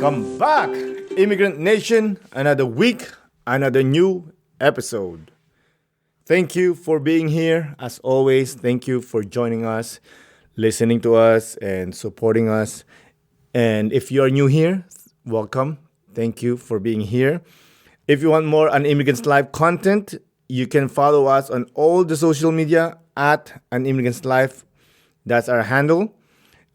Welcome back, Immigrant Nation. Another week, another new episode. Thank you for being here. As always, thank you for joining us, listening to us, and supporting us. And if you are new here, welcome. Thank you for being here. If you want more An Immigrant's Life content, you can follow us on all the social media at An Immigrant's Life. That's our handle.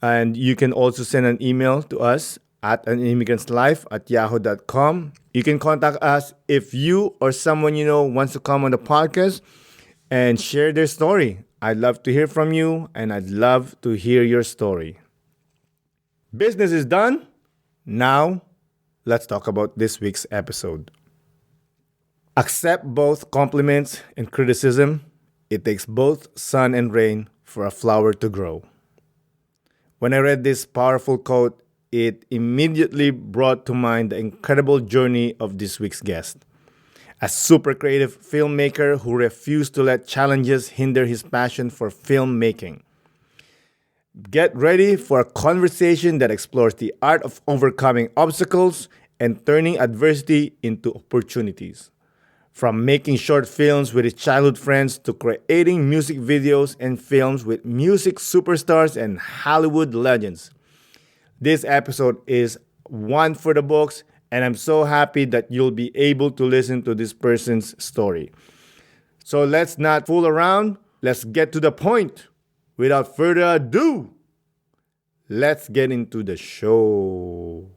And you can also send an email to us at animmigrantslife@yahoo.com. You can contact us if you or someone you know wants to come on the podcast and share their story. I'd love to hear from you, and I'd love to hear your story. Business is done. Now, let's talk about this week's episode. Accept both compliments and criticism. It takes both sun and rain for a flower to grow. When I read this powerful quote, it immediately brought to mind the incredible journey of this week's guest. A super creative filmmaker who refused to let challenges hinder his passion for filmmaking. Get ready for a conversation that explores the art of overcoming obstacles and turning adversity into opportunities. From making short films with his childhood friends to creating music videos and films with music superstars and Hollywood legends. This episode is one for the books, and I'm so happy that you'll be able to listen to this person's story. So let's not fool around. Let's get to the point. Without further ado, let's get into the show.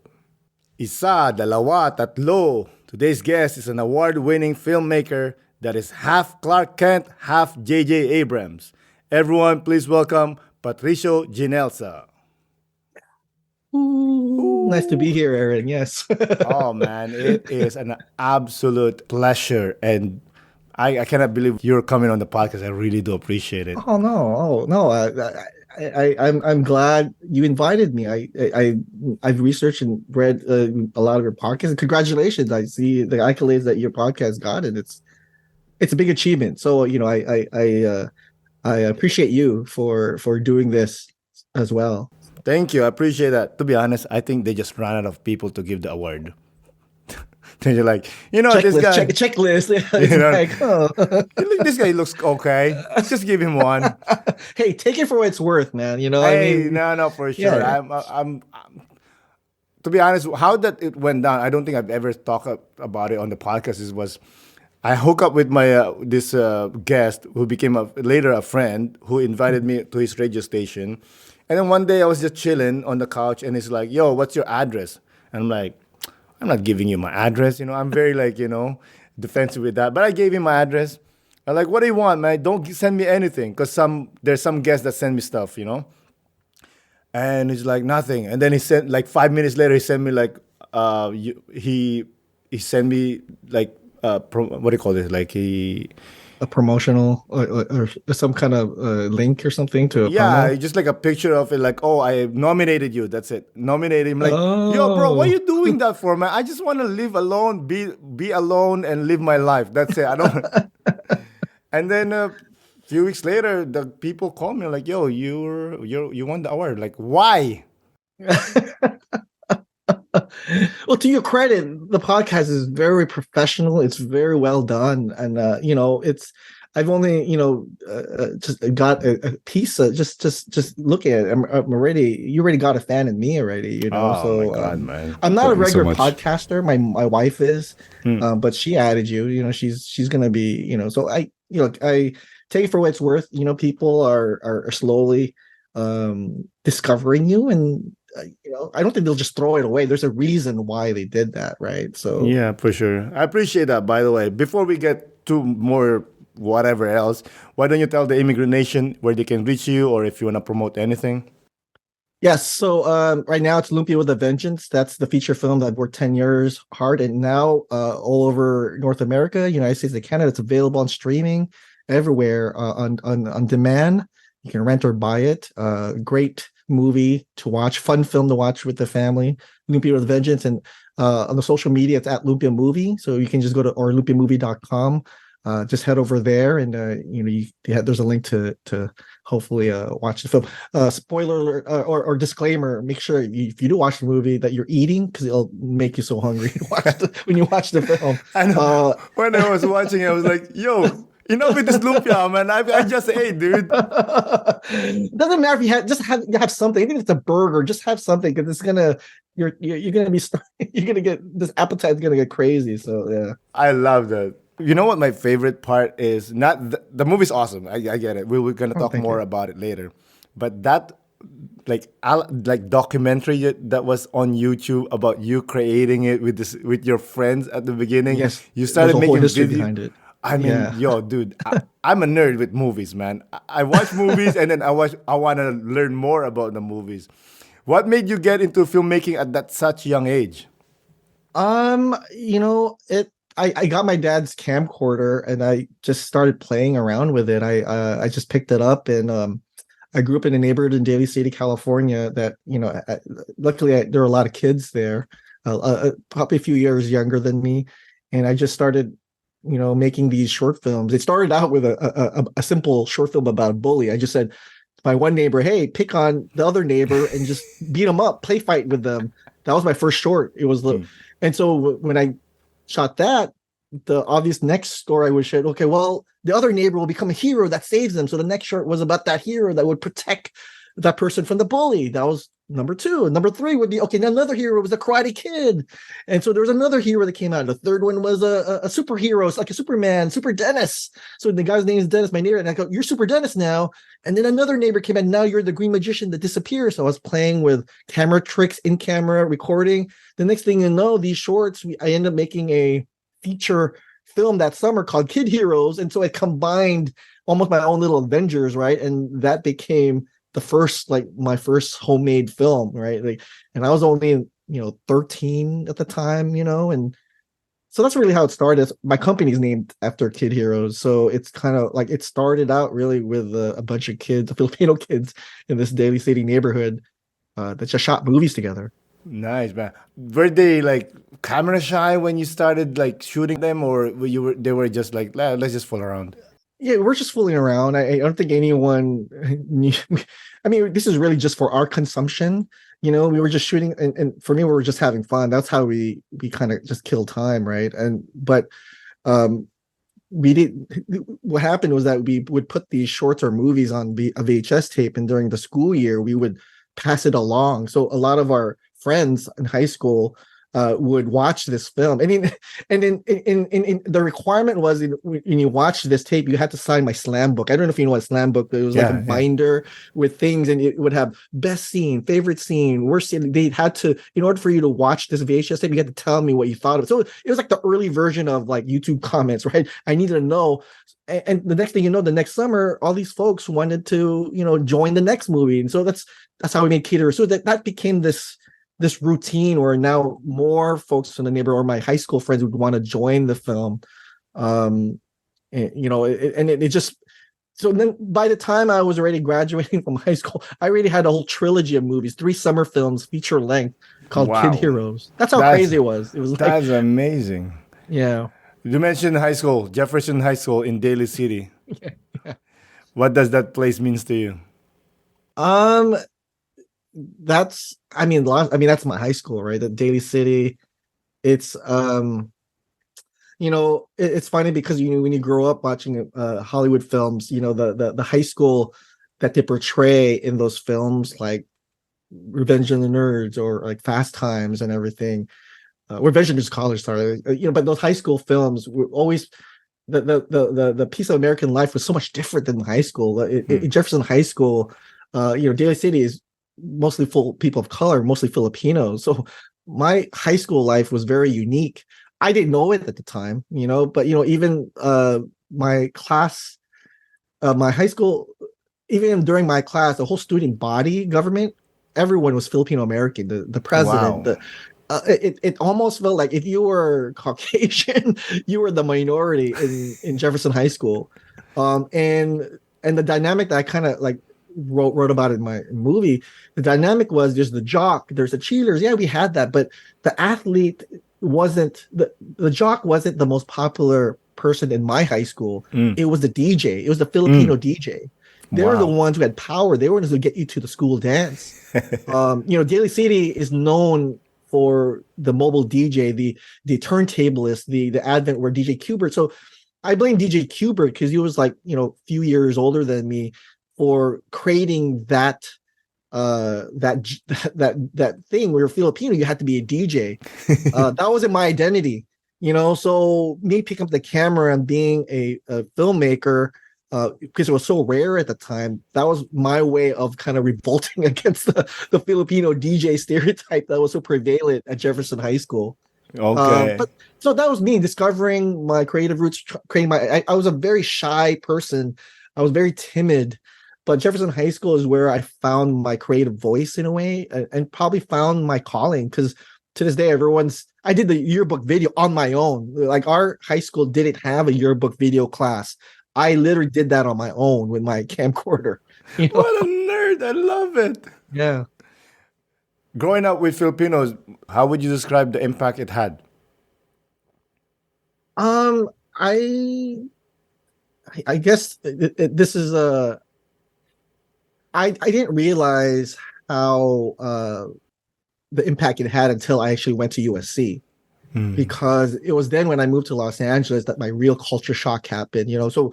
Isa, dalawa, tatlo. Today's guest is an award-winning filmmaker that is half Clark Kent, half J.J. Abrams. Everyone, please welcome Patricio Ginelsa. Ooh. Nice to be here, Aaron. Yes. Oh, man, it is an absolute pleasure. And I cannot believe you're coming on the podcast. I really do appreciate it. Oh, no. I'm glad you invited me. I've researched and read a lot of your podcasts. Congratulations! I see the accolades that your podcast got, and it's a big achievement. So I appreciate you for doing this as well. Thank you. I appreciate that. To be honest, I think they just ran out of people to give the award. They're like, checklist, this guy checklist. Like, oh. This guy looks okay. Let's just give him one. Hey, take it for what it's worth, man. No, for sure. Yeah. I'm to be honest, how that it went down, I don't think I've ever talked about it on the podcast. I hooked up with my this guest who became later a friend who invited me to his radio station, and then one day I was just chilling on the couch, and he's like, "Yo, what's your address?" And I'm like, I'm not giving you my address. I'm very defensive with that. But I gave him my address. I'm like, what do you want, man? Don't send me anything. Because there's some guests that send me stuff, And he's like, nothing. And then he sent, 5 minutes later, he sent me he sent me what do you call this? A promotional or some kind of link or something to a promo? Just like a picture of it, I nominated you. That's it. Nominated him. Yo, bro, what are you doing that for, man? I just want to live alone, be alone, and live my life. That's it. I don't. And then a few weeks later, the people call me like, "Yo, you won the award." Like, why? Well, to your credit, the podcast is very professional. It's very well done, and I've only just got a piece of just looking at it. You already got a fan in me already. Oh, so my God, man. I'm not a regular so podcaster. My wife is, but she added you. She's gonna be. So I take it for what it's worth. People are slowly discovering you, and I don't think they'll just throw it away. There's a reason why they did that, right? So yeah, for sure. I appreciate that. By the way, before we get to more whatever else, why don't you tell the Immigrant Nation where they can reach you, or if you want to promote anything? Yes. So right now it's Lumpia with a Vengeance. That's the feature film that I've worked 10 years hard, and now all over North America, United States, and Canada. It's available on streaming everywhere on demand. You can rent or buy it. Great movie to watch, fun film to watch with the family. Lumpia with a Vengeance, and on the social media it's at Lumpia Movie. So you can just go to or lumpiamovie.com. just head over there, and there's a link to hopefully watch the film. Spoiler alert, or disclaimer: make sure if you do watch the movie that you're eating, because it'll make you so hungry to when you watch the film. I know. When I was watching, I was like, "Yo, enough with this lumpia, man. I just ate, dude." Doesn't matter if you have something. Even if it's a burger, just have something, because it's gonna you're gonna be you're gonna get this appetite's gonna get crazy. So yeah, I love that. You know what my favorite part is? Not the movie's awesome. I get it. We're gonna talk thank more you. about it later. But that like documentary that was on YouTube about you creating it with your friends at the beginning. Yes, You there's started a whole making history video. behind it. I mean, Yeah. yo, dude, I'm a nerd with movies, man. I watch movies and then I want to learn more about the movies. What made you get into filmmaking at that such young age? I got my dad's camcorder and I just started playing around with it. I just picked it up, and I grew up in a neighborhood in Daly City, California. That luckily there were a lot of kids there, probably a few years younger than me, and I just started making these short films. It started out with a simple short film about a bully. I just said to my one neighbor, "Hey, pick on the other neighbor and just beat them up, play fight with them." That was my first short. It was and so when I shot that, the obvious next story I would share, okay, well, the other neighbor will become a hero that saves them. So the next short was about that hero that would protect that person from the bully. That was number 2. And number 3 would be, okay, now another hero was a Karate Kid. And so there was another hero that came out. The third one was a superhero. It's like a Superman, Super Dennis. So the guy's name is Dennis, my neighbor. And I go, "You're Super Dennis now." And then another neighbor came out. "Now you're the green magician that disappears." So I was playing with camera tricks, in camera recording. The next thing you know, these shorts, I ended up making a feature film that summer called Kid Heroes. And so I combined almost my own little Avengers, right? And that became my first homemade film, right? And I was only 13 at the time, and so that's really how it started. My company's named after Kid Heroes, so it's kind of like it started out really with a bunch of kids, Filipino kids in this Daly City neighborhood that just shot movies together. Nice, man. Were they like camera shy when you started like shooting them, or they were just like, let's just fool around? Yeah, we're just fooling around. I don't think anyone knew. I mean, this is really just for our consumption. We were just shooting, and for me, we were just having fun. That's how we kind of just kill time, right? But we did. What happened was that we would put these shorts or movies on a VHS tape, and during the school year, we would pass it along. So a lot of our friends in high school would watch this film, and in the requirement was when you watch this tape, you had to sign my slam book. I don't know if you know what slam book, but it was like a binder with things, and it would have best scene, favorite scene, worst scene. They had to, in order for you to watch this VHS tape, you had to tell me what you thought of it. So it was like the early version of like YouTube comments, right? I needed to know. And the next thing you know, the next summer, all these folks wanted to, join the next movie, and so that's how we made Cater. So that became this routine where now more folks from the neighborhood or my high school friends would want to join the film. It just, so then by the time I was already graduating from high school, I already had a whole trilogy of movies, 3 summer films, feature length, called Kid Heroes. That's how crazy it was. It was like, that's amazing. Yeah. You mentioned high school, Jefferson High School in Daly City. Yeah. What does that place means to you? That's that's my high school, right? The Daly City. It's it's funny because when you grow up watching Hollywood films, the high school that they portray in those films, like Revenge of the Nerds or like Fast Times and everything. Revenge of the College, sorry. But those high school films were always the piece of American life was so much different than high school. In Jefferson High School, Daly City is mostly full people of color, mostly Filipinos. So my high school life was very unique. I didn't know it at the time, but even my class, my high school, even during my class, the whole student body government, everyone was Filipino American. The president, it almost felt like if you were Caucasian, you were the minority in Jefferson High School. And the dynamic that I kind of like wrote about in my movie, the dynamic was there's the jock, there's the cheerleaders. Yeah, we had that, but the athlete wasn't the jock wasn't the most popular person in my high school, Mm. it was the DJ. It was the Filipino Mm. DJ. They were the Wow. ones who had power. They were the ones who get you to the school dance. Daly City is known for the mobile DJ, the turntablist, the advent where DJ Qbert. So I blame DJ Qbert because he was like, a few years older than me for creating that that thing where you're Filipino, you had to be a DJ. That wasn't my identity, So me picking up the camera and being a filmmaker, because it was so rare at the time, that was my way of kind of revolting against the Filipino DJ stereotype that was so prevalent at Jefferson High School. Okay. But so that was me discovering my creative roots, creating I was a very shy person. I was very timid, but Jefferson High School is where I found my creative voice in a way, and probably found my calling. Because to this day, I did the yearbook video on my own. Like our high school didn't have a yearbook video class. I literally did that on my own with my camcorder. What a nerd. I love it. Yeah. Growing up with Filipinos, how would you describe the impact it had? I guess this is I didn't realize how the impact it had until I actually went to USC. Because it was then when I moved to Los Angeles that my real culture shock happened, So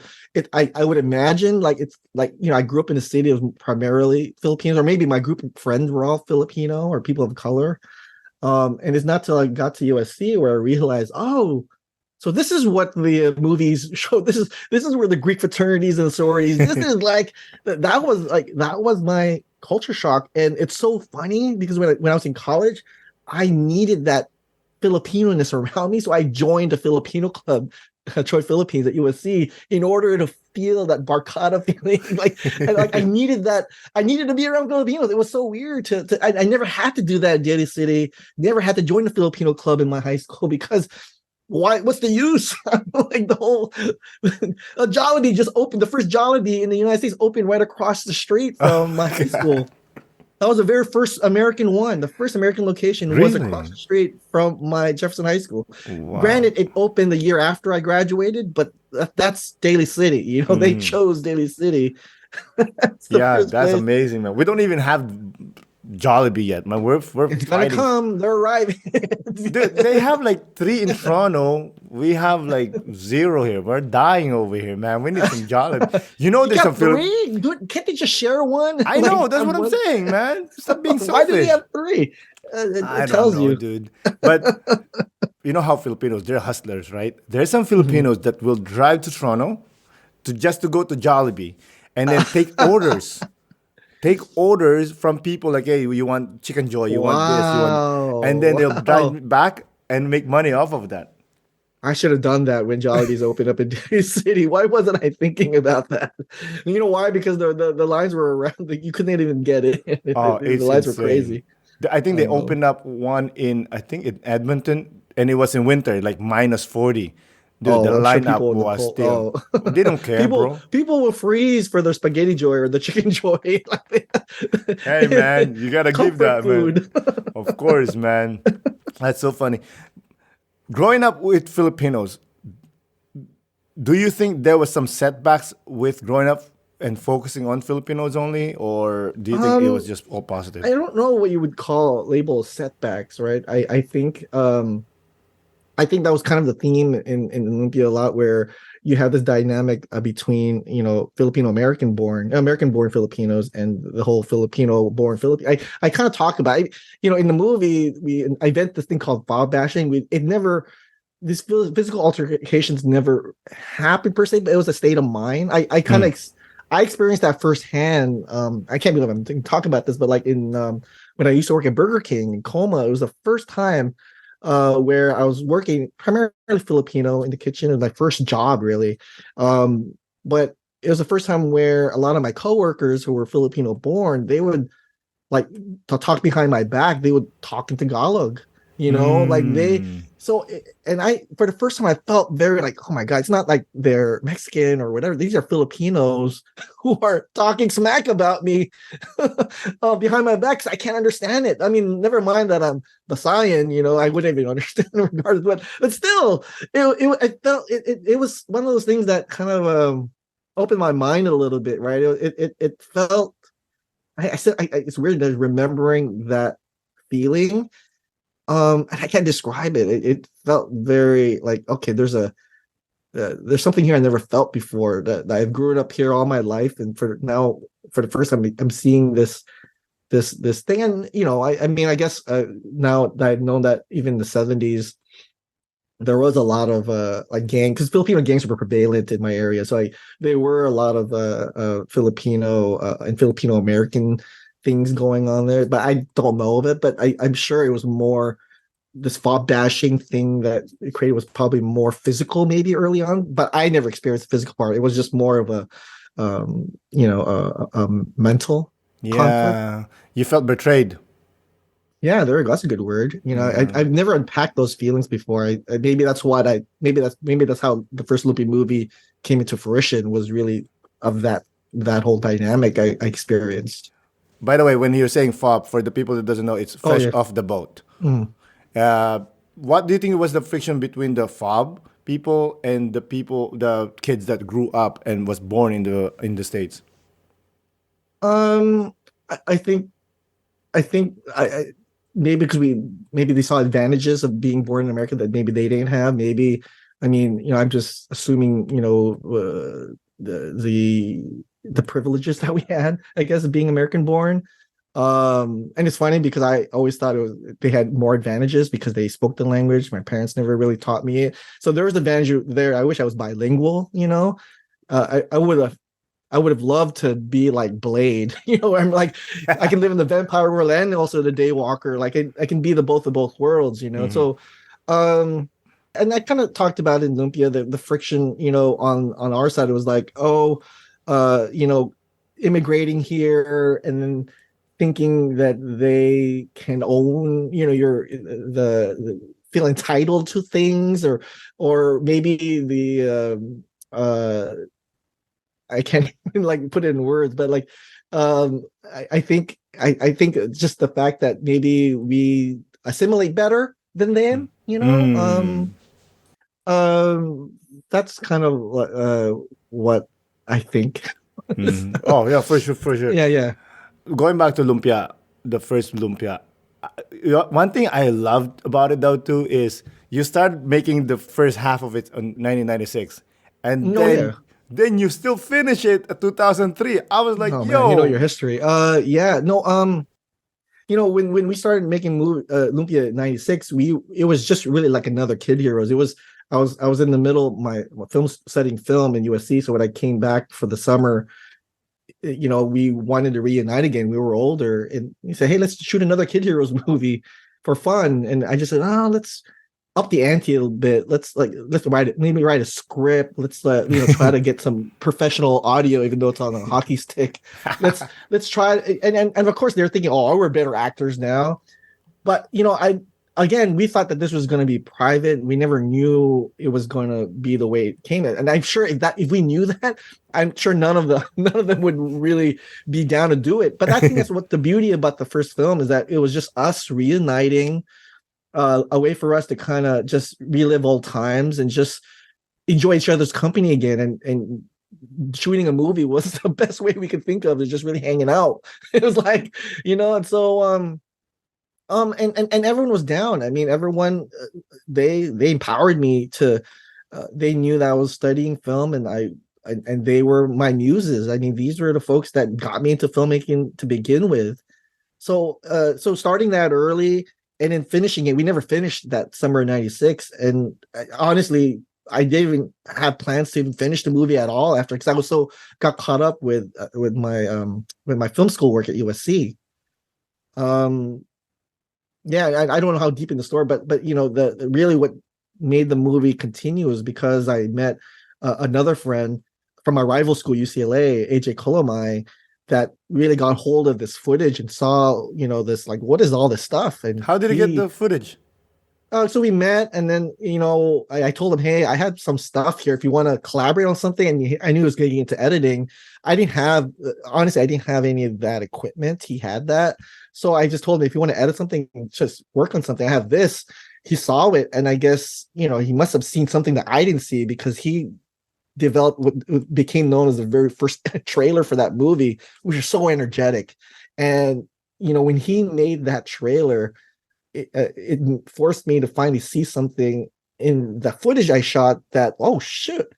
I would imagine it's like, I grew up in a city that was primarily Filipinos, or maybe my group of friends were all Filipino or people of color. And it's not till I got to USC where I realized, oh, so this is what the movies show. This is where the Greek fraternities and sororities. This is that was my culture shock. And it's so funny because when I was in college, I needed that Filipino-ness around me. So I joined a Filipino club, Troy Philippines at USC, in order to feel that barkada feeling. I needed that. I needed to be around Filipinos. It was so weird I never had to do that in Daly City. Never had to join the Filipino club in my high school because why? What's the use? The whole Jollibee just opened. The first Jollibee in the United States opened right across the street from my high school. That was the very first American one. The first American location was across the street from my Jefferson High School. Wow. Granted, it opened the year after I graduated, but that's Daly City. They chose Daly City. That's amazing, man. We don't even have Jollibee yet, man. We're it's gonna come. They're arriving. Dude, they have 3 in Toronto. We have 0 here. We're dying over here, man. We need some Jollibee. There's some 3. Dude, can't they just share one? I know. That's what I'm saying, man. Stop being selfish. Why do they have 3? It tells you, dude. But you know how Filipinos, they're hustlers, right? There's some Filipinos that will drive to Toronto just to go to Jollibee and then take orders. Take orders from people like, hey, you want chicken joy, you want this, you want, and then they'll drive back and make money off of that. I should have done that when Jollibee's opened up in Daly City. Why wasn't I thinking about that? You know why? Because the lines were around. You couldn't even get it. The lines were crazy. I think they opened up one in Edmonton, and it was in winter, minus 40. The lineup was still. They don't care, bro. People will freeze for their spaghetti joy or the chicken joy. Hey, man, you gotta give that, food. Man. Of course, man. That's so funny. Growing up with Filipinos, do you think there was some setbacks with growing up and focusing on Filipinos only, or do you think it was just all positive? I don't know what you would label setbacks, right? I think that was kind of the theme in Lumpia a lot, where you have this dynamic between Filipino American born Filipinos and the whole Filipino born Filipino. I kind of talk about it. In the movie I invent this thing called fob bashing. These physical altercations never happened per se, but it was a state of mind. I kind of I experienced that firsthand. I can't believe I'm talking about this, but when I used to work at Burger King in Coma, it was the first time where I was working primarily Filipino in the kitchen. It was my first job, really. But it was the first time where a lot of my coworkers who were Filipino born, they would to talk behind my back. They would talk in Tagalog, And I, for the first time, I felt very like, oh my God, it's not like they're Mexican or whatever. These are Filipinos who are talking smack about me behind my back. 'Cause I can't understand it. I mean, never mind that I'm Visayan, I wouldn't even understand regardless, but still, it was one of those things that kind of opened my mind a little bit, right? It felt, I said, it's weird that remembering that feeling. And I can't describe it. It felt very like, okay, there's something here I never felt before, that I've grown up here all my life, and for the first time I'm seeing this thing. And I mean, I guess now that I've known that even in the 70s there was a lot of like because Filipino gangs were prevalent in my area, so there were a lot of Filipino and Filipino American things going on there, but I don't know of it. But I'm sure it was more, this fob bashing thing that it created was probably more physical maybe early on, but I never experienced the physical part. It was just more of a mental conflict. Yeah, you felt betrayed. Yeah, there we go. That's a good word. Yeah. I've never unpacked those feelings before. Maybe that's what maybe that's how the first Loopy movie came into fruition, was really of that whole dynamic I experienced. By the way, when you're saying fob, for the people that doesn't know, it's Oh fresh yeah. off the boat. Mm. What do you think was the friction between the fob people and the kids that grew up and was born in the states? Um, I think I maybe because maybe they saw advantages of being born in America that maybe they didn't have. Maybe, I mean, I'm just assuming, the privileges that we had, I guess, of being American born. And it's funny because I always thought they had more advantages because they spoke the language. My parents never really taught me it, so there was advantage there. I wish I was bilingual. I would have loved to be like Blade, I'm like, I can live in the vampire world and also the Daywalker. Like I can be the both of both worlds. Hmm. So, and I kind of talked about in Lumpia the friction, on our side. It was like, oh, uh, you know, immigrating here and then thinking that they can own, feel entitled to things, or maybe I can't even like put it in words, but like I think just the fact that maybe we assimilate better than them, Mm. um that's kind of what I think. Mm. Oh yeah, for sure, for sure. Yeah, yeah. Going back to Lumpia, the first Lumpia. One thing I loved about it though too is you started making the first half of it in 1996, and No, yeah. then you still finish it at 2003. I was like, Oh man, you know your yo. history. Yeah, no, when we started making Lumpia in '96, it was just really like another Kid Heroes. It was I was in the middle of my film studying film in USC. So when I came back for the summer, we wanted to reunite again. We were older, and he said, "Hey, let's shoot another Kid Heroes movie for fun." And I just said, "Oh, let's up the ante a little bit. Let's write it. Maybe write a script. Let's try to get some professional audio, even though it's on a hockey stick. Let's try." And of course, they're thinking, "Oh, we're better actors now." But we thought that this was going to be private. We never knew it was going to be the way it came. And I'm sure if we knew that, I'm sure none of them would really be down to do it. But I think that's what the beauty about the first film is, that it was just us reuniting, a way for us to kind of just relive old times and just enjoy each other's company again. And shooting a movie was the best way we could think of, is just really hanging out. It was like, and so and everyone was down. I mean, everyone, they empowered me to. They knew that I was studying film, and they were my muses. I mean, these were the folks that got me into filmmaking to begin with. So starting that early and then finishing it, we never finished that summer of '96. And honestly, I didn't even have plans to even finish the movie at all after, because I was so got caught up with my film school work at USC. Um, yeah, I don't know how deep in the story, but the really what made the movie continue is because I met another friend from my rival school, UCLA, AJ Colomai, that really got hold of this footage and saw, this, like, what is all this stuff? And How did you get he the footage? So we met, and then I told him, "Hey, I had some stuff here. If you want to collaborate on something," and I knew he was getting into editing. I didn't have, honestly, I didn't have any of that equipment. He had that, so I just told him, "If you want to edit something, just work on something. I have this." He saw it, and I guess he must have seen something that I didn't see, because he developed what became known as the very first trailer for that movie, which is so energetic. And when he made that trailer, it forced me to finally see something in the footage I shot that, oh shit,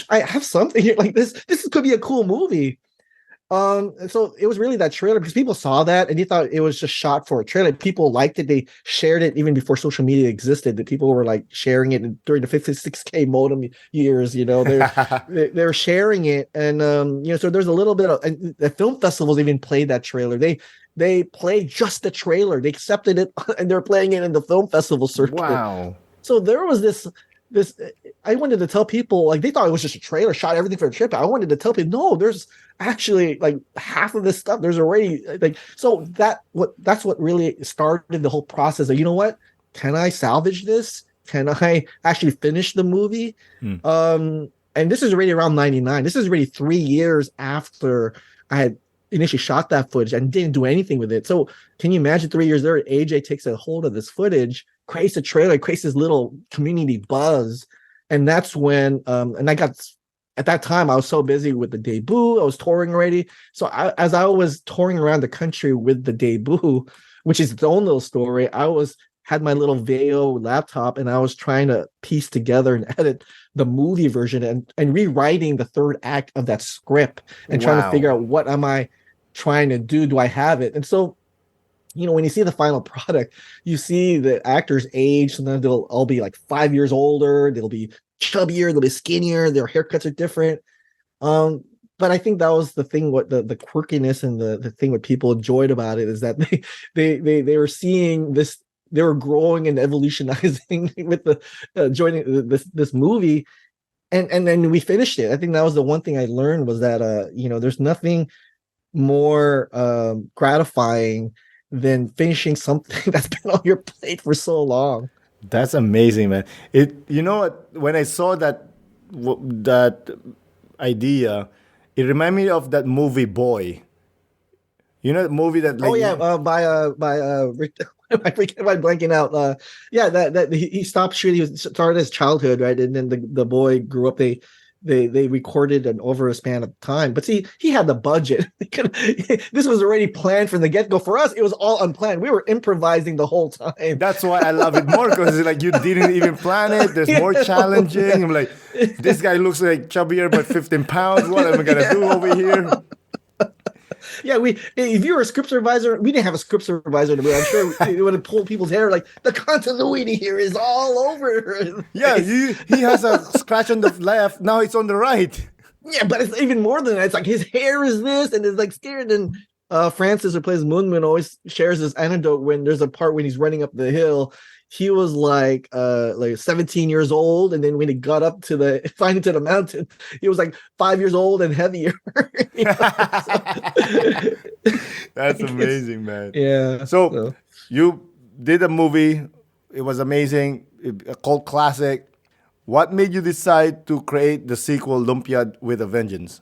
I have something here, like this could be a cool movie. And so it was really that trailer, because people saw that and they thought it was just shot for a trailer. People liked it. They shared it even before social media existed. That people were like sharing it during the 56K modem years. They're sharing it, and so there's a little bit of, and the film festivals even played that trailer. They played just the trailer. They accepted it, and they're playing it in the film festival circuit. Wow. So there was this I wanted to tell people, like, they thought it was just a trailer, shot everything for a trip. I wanted to tell people, no, there's actually like half of this stuff. There's already like, so that's what really started the whole process of, what, can I salvage this? Can I actually finish the movie? And this is already around 99. This is already 3 years after I had initially shot that footage and didn't do anything with it. So can you imagine 3 years later, AJ takes a hold of this footage, creates a trailer, creates this little community buzz. And that's when, and I got, at that time, I was so busy with the debut. I was touring already. So as I was touring around the country with the debut, which is its own little story, had my little Veo laptop, and I was trying to piece together and edit the movie version, and rewriting the third act of that script, and trying to figure out, what am I trying to do? Do I have it? And so, when you see the final product, you see the actors age. Sometimes they'll all be like 5 years older. They'll be chubbier. They'll be skinnier. Their haircuts are different. But I think that was the thing. What the quirkiness and the thing what people enjoyed about it is that they were seeing this. They were growing and evolutionizing with the joining this movie, and then we finished it. I think that was the one thing I learned, was that there's nothing more gratifying than finishing something that's been on your plate for so long. That's amazing, man. When I saw that idea, it reminded me of that movie Boy. The movie that, like, Oh yeah, I forget, I'm blanking out. That he stopped shooting. He started his childhood, right, and then the boy grew up. They recorded an over a span of time, but see, he had the budget. This was already planned from the get-go. For us, it was all unplanned. We were improvising the whole time. That's why I love it more, because it's like you didn't even plan it. There's more challenging. I'm like, this guy looks like chubbier but 15 pounds. What am I gonna do over here? Yeah, if you were a script supervisor, we didn't have a script supervisor. I'm sure it would have pulled people's hair. Like, the continuity here is all over. Yeah, he has a scratch on the left. Now it's on the right. Yeah, but it's even more than that. It's like his hair is this, and it's like scared. And Francis, who plays Moonman, always shares this anecdote when there's a part when he's running up the hill. He was like 17 years old, and then when he got up to the mountain, he was like 5 years old and heavier. That's amazing, man. Yeah. So you did a movie. It was amazing, a cult classic. What made you decide to create the sequel, Lumpia with a Vengeance?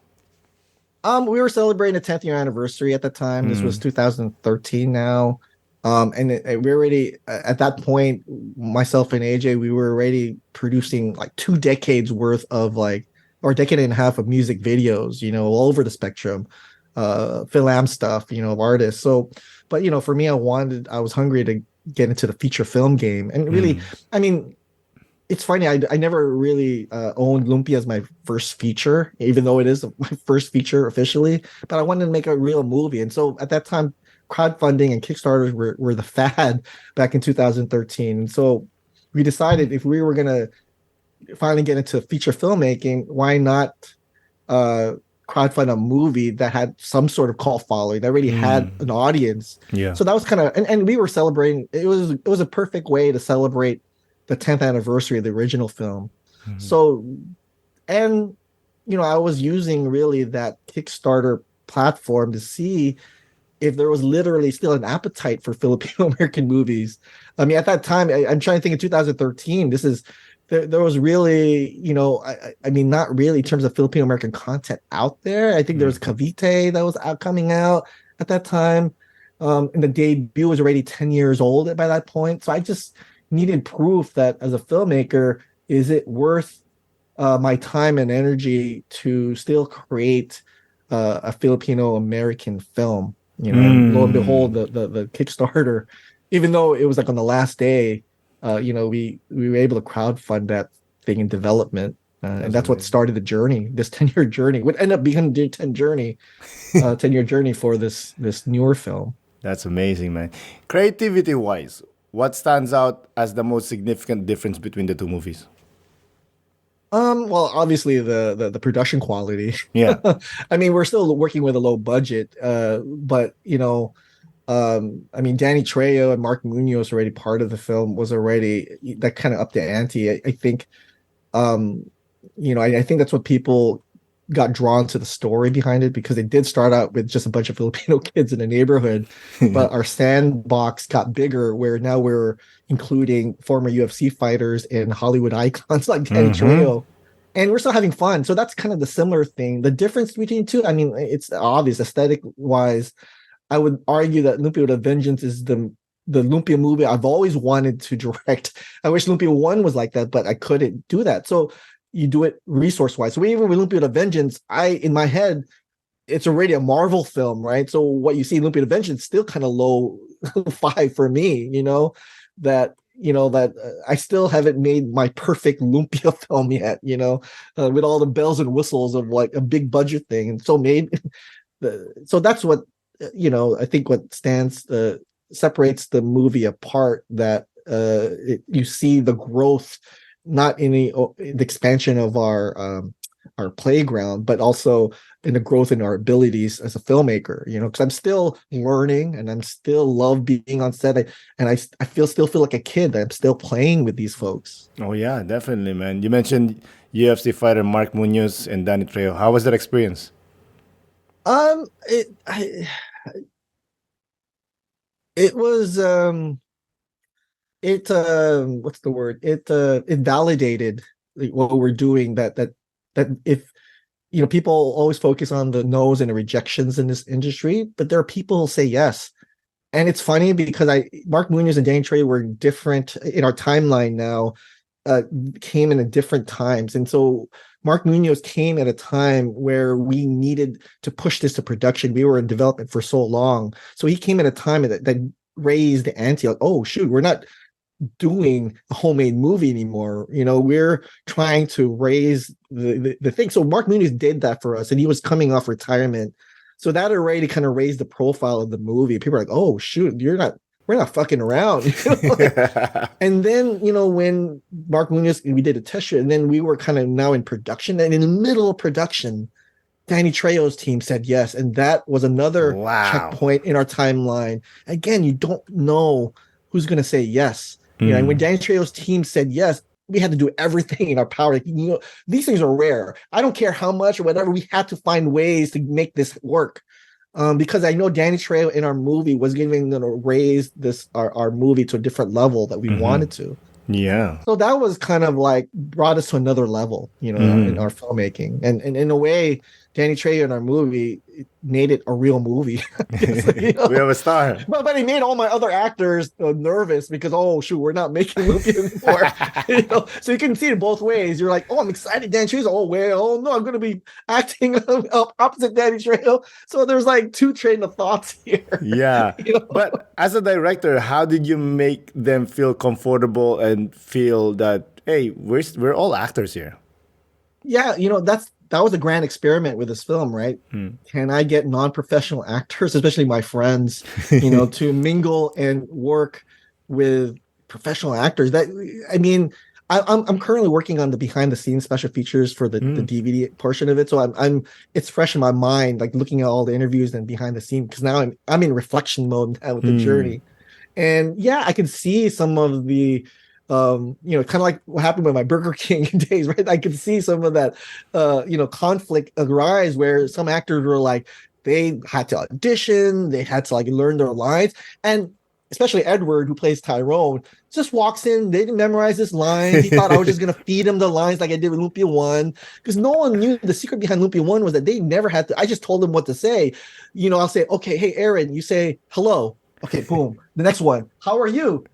We were celebrating the 10th year anniversary at the time. This was 2013 now. And we already, at that point, myself and AJ, we were already producing like 2 decades worth of or a decade and a half of music videos, all over the spectrum, film stuff, of artists. So, but, for me, I was hungry to get into the feature film game. And really, I mean, it's funny, I never really owned Lumpia as my first feature, even though it is my first feature officially, but I wanted to make a real movie. And so at that time, crowdfunding and Kickstarters were the fad back in 2013. And so we decided, if we were going to finally get into feature filmmaking, why not crowdfund a movie that had some sort of cult following, that already had an audience. Yeah. So that was kind of, and we were celebrating, it was a perfect way to celebrate the 10th anniversary of the original film. So, and, I was using really that Kickstarter platform to see if there was literally still an appetite for Filipino American movies. I mean, at that time, I'm trying to think of 2013. There was really, I mean, not really in terms of Filipino American content out there. I think there was Cavite that was coming out at that time. And the debut was already 10 years old by that point. So I just needed proof that as a filmmaker, is it worth my time and energy to still create a Filipino American film? And lo and behold, the Kickstarter, even though it was like on the last day, we were able to crowdfund that thing in development, and that's what started the journey. This 10-year journey would end up being a 10-year journey for this newer film. That's amazing, man. Creativity wise, what stands out as the most significant difference between the two movies? Well, obviously the production quality. Yeah. I mean, we're still working with a low budget, but I mean, Danny Trejo and Mark Muñoz already part of the film was already that kind of up the ante. I think, I think that's what people got drawn to the story behind it, because it did start out with just a bunch of Filipino kids in a neighborhood, but our sandbox got bigger where now we're including former UFC fighters and Hollywood icons like Danny Trejo, and we're still having fun. So that's kind of the similar thing. The difference between two, I mean, it's obvious aesthetic wise. I would argue that Lumpia with a Vengeance is the Lumpia movie I've always wanted to direct. I wish Lumpia 1 was like that, but I couldn't do that. So you do it resource-wise. So even with Lumpia with a Vengeance, in my head, it's already a Marvel film, right? So what you see in Lumpia with a Vengeance still kind of low 5 for me, that I still haven't made my perfect Lumpia film yet, with all the bells and whistles of like a big budget thing. And so so that's what, I think what separates the movie apart, that you see the growth, not in the expansion of our playground, but also in the growth in our abilities as a filmmaker, because I'm still learning and I'm still love being on set. I still feel like a kid that I'm still playing with these folks. Oh yeah, definitely, man. You mentioned UFC fighter Mark Muñoz and Danny Trejo. How was that experience? It was what's the word? It validated what we're doing, that if people always focus on the no's and the rejections in this industry, but there are people who say yes. And it's funny because Mark Muñoz and Danny Trejo were different in our timeline now, came in at different times. And so Mark Muñoz came at a time where we needed to push this to production. We were in development for so long. So he came at a time that raised the ante, like, oh, shoot, we're not doing a homemade movie anymore. We're trying to raise the thing. So Mark Muñoz did that for us, and he was coming off retirement. So that already kind of raised the profile of the movie. People are like, oh, shoot, we're not fucking around. And then, when Mark Muñoz, we did a test shoot, and then we were kind of now in production, and in the middle of production, Danny Trejo's team said yes. And that was another checkpoint in our timeline. Again, you don't know who's going to say yes. And when Danny Trejo's team said yes, we had to do everything in our power. These things are rare. I don't care how much or whatever. We had to find ways to make this work. Because I know Danny Trejo in our movie was going to raise our movie to a different level that we wanted to. Yeah. So that was kind of like brought us to another level, in our filmmaking. And in a way, Danny Trejo in our movie made it a real movie. We have a star. But he made all my other actors nervous because, oh, shoot, we're not making a movie anymore. So you can see it both ways. You're like, oh, I'm excited, Danny Trejo. Oh, well, oh, no, I'm going to be acting opposite Danny Trejo. So there's like two train of thoughts here. Yeah. But as a director, how did you make them feel comfortable and feel that, hey, we're all actors here? Yeah, that was a grand experiment with this film, right? Can I get non-professional actors, especially my friends, to mingle and work with professional actors? I'm currently working on the behind-the-scenes special features for the DVD portion of it, so it's fresh in my mind, like looking at all the interviews and behind the scenes, because now I'm in reflection mode now with the journey, and yeah, I can see some of the. Kind of like what happened with my Burger King days, right? I could see some of that, conflict arise where some actors were like, they had to audition, they had to like learn their lines, and especially Edward, who plays Tyrone, just walks in. They didn't memorize his lines. He thought I was just gonna feed him the lines like I did with Lumpia 1, because no one knew the secret behind Lumpia 1 was that they never had to. I just told them what to say. I'll say, okay, hey Aaron, you say hello. Okay, boom. The next one, how are you?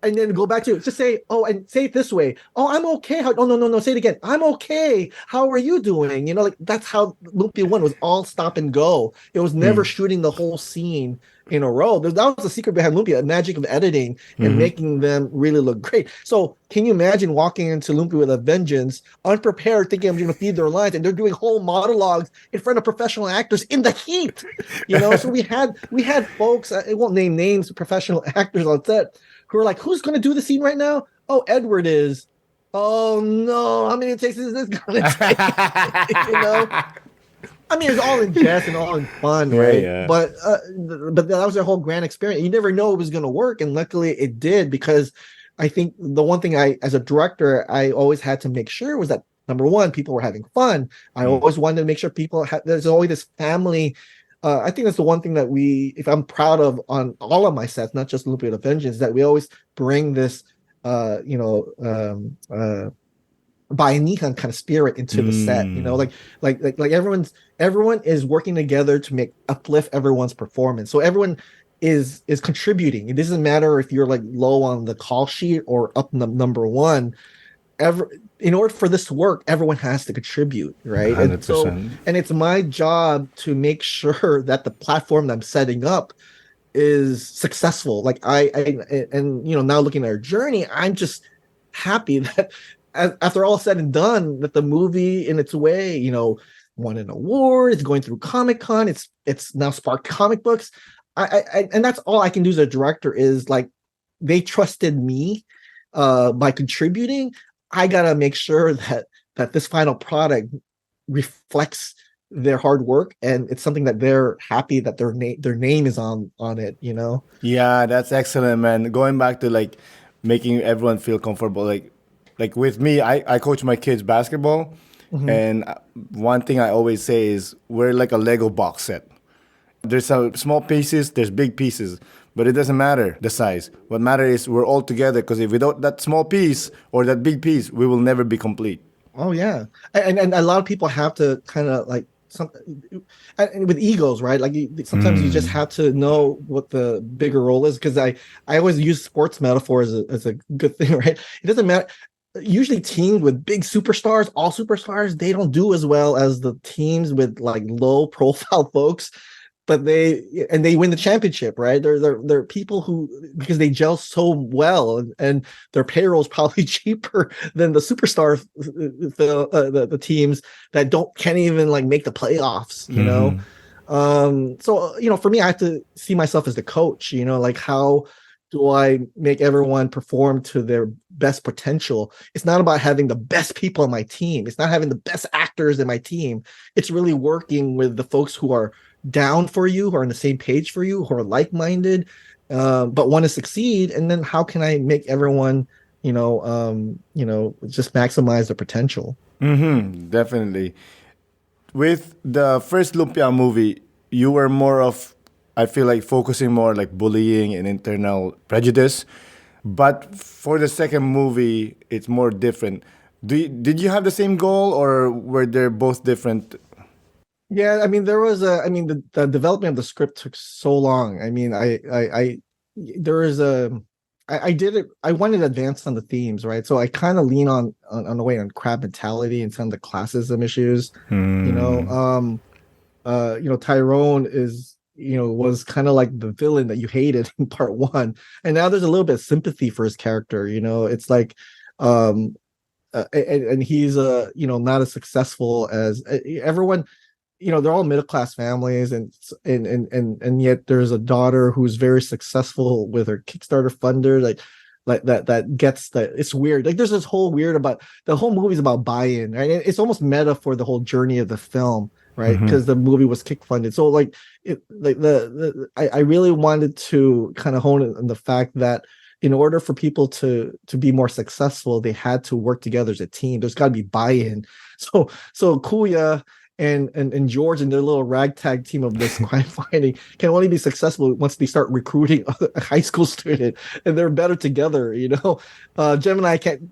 And then go back to just say, oh, and say it this way. Oh, I'm okay. Oh, no. Say it again. I'm okay. How are you doing? Like that's how Lumpia 1 was all stop and go. It was never shooting the whole scene in a row. That was the secret behind Lumpia, the magic of editing and making them really look great. So can you imagine walking into Lumpia with a vengeance, unprepared, thinking I'm going to feed their lines, and they're doing whole monologues in front of professional actors in the heat? So we had folks, I won't name names, professional actors on set, who are like, who's going to do the scene right now? Oh, Edward is. Oh, no. How many takes is this going to take? I mean, it's all in jest and all in fun, right? Yeah. But that was their whole grand experience. You never know it was going to work. And luckily it did, because I think the one thing as a director, I always had to make sure was that, number one, people were having fun. I always wanted to make sure there's always this family. I think that's the one thing that if I'm proud of on all of my sets, not just Lumpia the Vengeance, that we always bring this, Bayanihan kind of spirit into the set. Like everyone is working together to uplift everyone's performance. So everyone is contributing. It doesn't matter if you're like low on the call sheet or up number one. In order for this to work, everyone has to contribute, right? 100%. And it's my job to make sure that the platform that I'm setting up is successful. Like now looking at our journey, I'm just happy that after all said and done, that the movie in its way, won an award. It's going through Comic-Con. It's now sparked comic books. And that's all I can do as a director is like, they trusted me by contributing. I gotta make sure that this final product reflects their hard work, and it's something that they're happy that their name is on it. Yeah, that's excellent, man. Going back to like making everyone feel comfortable, like with me, I coach my kids basketball, and one thing I always say is we're like a Lego box set. There's some small pieces, there's big pieces. But it doesn't matter the size. What matters is we're all together, because if without that small piece or that big piece, we will never be complete. Oh yeah, and a lot of people have to kind of like and with egos, right? Like sometimes you just have to know what the bigger role is. Because I always use sports metaphor as a good thing, right? It doesn't matter. Usually teams with big superstars, all superstars, they don't do as well as the teams with like low profile folks. But they win the championship, right? They're people who, because they gel so well, and their payroll is probably cheaper than the superstar the teams that can't even like make the playoffs, So for me, I have to see myself as the coach. Like, how do I make everyone perform to their best potential? It's not about having the best people on my team. It's not having the best actors in my team. It's really working with the folks who are down for you, who are on the same page for you, who are like-minded, but want to succeed. And then how can I make everyone, just maximize their potential? Definitely. With the first Lumpia movie, you were more of, I feel like, focusing more like bullying and internal prejudice. But for the second movie, it's more different. Did you have the same goal, or were they both different? Yeah, I mean, the development of the script took so long. I mean, I did it. I wanted to advance on the themes, right? So I kind of lean on the way on crab mentality and some of the classism issues. Tyrone was kind of like the villain that you hated in part one, and now there's a little bit of sympathy for his character. It's like, and he's not as successful as everyone. They're all middle-class families, and yet there's a daughter who's very successful with her Kickstarter funder, like that gets that. It's weird. Like, there's this whole weird about the whole movie's about buy-in, right? It's almost meta for the whole journey of the film, right? Because the movie was kick funded. So like I really wanted to kind of hone in on the fact that in order for people to be more successful, they had to work together as a team. There's got to be buy-in. So Kuya and George and their little ragtag team of this crime fighting can only be successful once they start recruiting a high school student, and they're better together. Gemini can't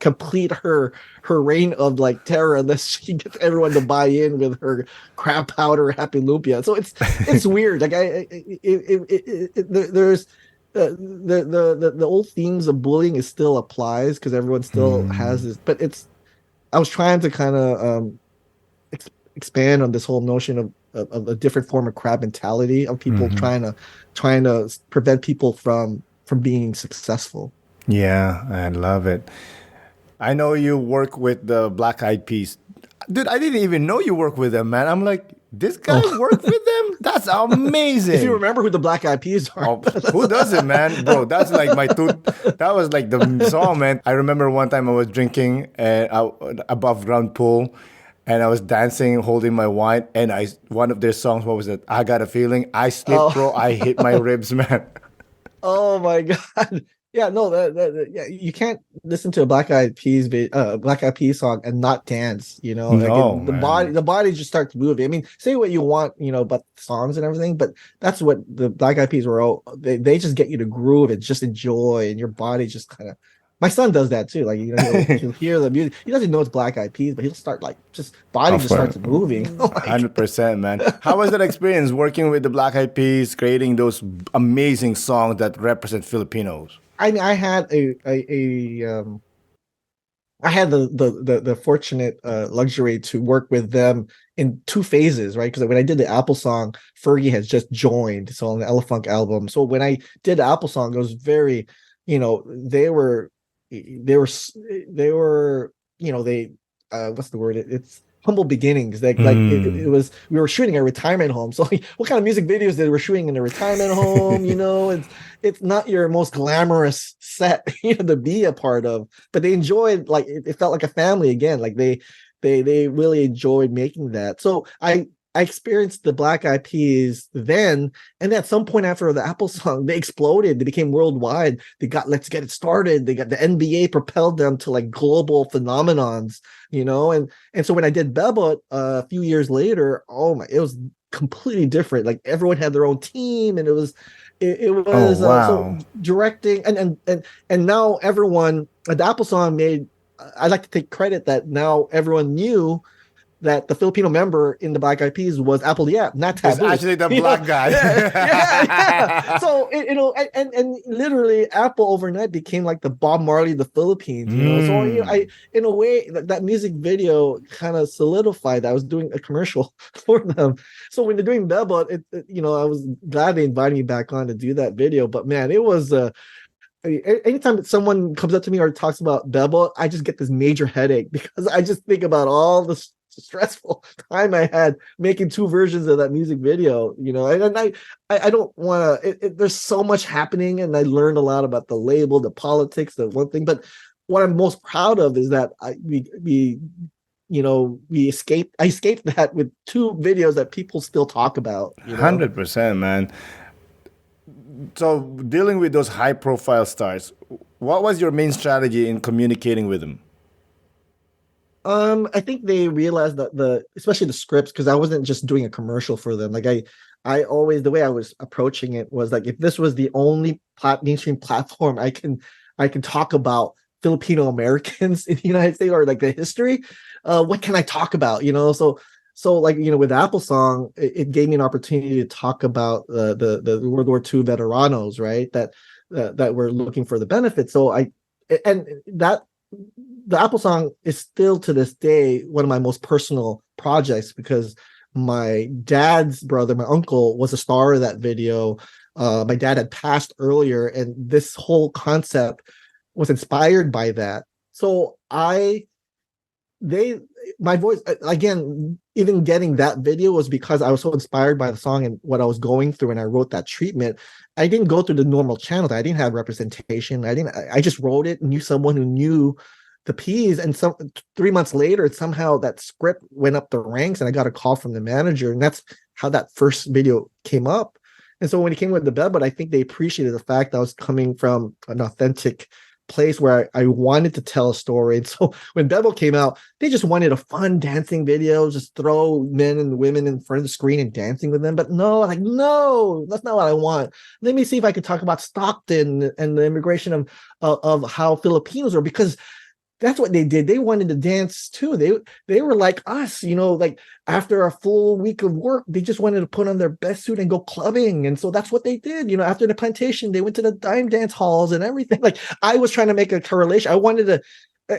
complete her reign of like terror unless she gets everyone to buy in with her crab powder happy lumpia. So it's weird. Like there's the old themes of bullying is still applies because everyone still has this, but I was trying to kind of expand on this whole notion of a different form of crab mentality of people trying to prevent people from being successful. Yeah, I love it. I know you work with the Black Eyed Peas. Dude, I didn't even know you work with them, man. I'm like, this guy worked with them? That's amazing. If you remember who the Black Eyed Peas are. Oh, who doesn't, man? Bro, that's like that was like the song, man. I remember one time I was drinking above ground pool, and I was dancing, holding my wine, and one of their songs, what was it? I Got a Feeling. I slipped, bro. I hit my ribs, man. Oh my God. Yeah, no, yeah, you can't listen to a Black Eyed Peas song and not dance. No, the body just starts moving. I mean, say what you want, about songs and everything, but that's what the Black Eyed Peas were. They just get you to groove and just enjoy, and your body just kind of. My son does that too. Like he'll hear the music. He doesn't know it's Black Eyed Peas, but he'll start like body just starts moving. 100%, man. How was that experience working with the Black Eyed Peas, creating those amazing songs that represent Filipinos? I mean, I had I had the fortunate luxury to work with them in two phases, right? Because when I did the Apple song, Fergie has just joined, so on the Elefunk album. So when I did the Apple song, it was very, they were what's the word? It's humble beginnings. It was, we were shooting a retirement home. So what kind of music videos they were shooting in a retirement home? It's not your most glamorous set, to be a part of, but they enjoyed, like, it felt like a family again. Like they really enjoyed making that. So I experienced the Black Eyed Peas then, and at some point after the Apple song, they exploded. They became worldwide. They got Let's Get It Started. They got the NBA propelled them to like global phenomenons, and so when I did Bebot a few years later, it was completely different. Like everyone had their own team, and it was so directing, and now everyone, the Apple song made. I like to take credit that now everyone knew that the Filipino member in the Black Eyed Peas was Apple Yap, not Taboo. It's actually the black guy. Yeah. So and literally Apple overnight became like the Bob Marley of the Philippines. So I in a way that music video kind of solidified that I was doing a commercial for them. So when they're doing Bebot, I was glad they invited me back on to do that video. But man, it was anytime someone comes up to me or talks about Bebot, I just get this major headache because I just think about all the stressful time I had making two versions of that music video, and I don't want to, there's so much happening, and I learned a lot about the label, the politics, the one thing, but what I'm most proud of is that I escaped that with two videos that people still talk about. 100%, man. So dealing with those high profile stars, what was your main strategy in communicating with them? I think they realized that especially the scripts, because I wasn't just doing a commercial for them. Like I always, the way I was approaching it was like, if this was the only mainstream platform I can talk about Filipino Americans in the United States or like the history, what can I talk about? So like, with Apple song, it gave me an opportunity to talk about the World War II veteranos, right? That were looking for the benefits. So the Apple song is still to this day one of my most personal projects because my dad's brother, my uncle, was a star of that video. My dad had passed earlier, and this whole concept was inspired by that. So my voice, again, even getting that video was because I was so inspired by the song and what I was going through, and I wrote that treatment. I didn't go through the normal channels. I didn't have representation. I just wrote it and knew someone who knew the P's, and 3 months later, somehow that script went up the ranks, and I got a call from the manager, and that's how that first video came up. And so when it came with the Bed, but I think they appreciated the fact that I was coming from an authentic place where I wanted to tell a story. And so when Bevel came out, they just wanted a fun dancing video, just throw men and women in front of the screen and dancing with them. But no, like, no, that's not what I want. Let me see if I could talk about Stockton and the immigration of how Filipinos are, because that's what they did. They wanted to dance too. They were like us, like after a full week of work, they just wanted to put on their best suit and go clubbing. And so that's what they did. After the plantation, they went to the dime dance halls and everything. Like, I was trying to make a correlation. I wanted to,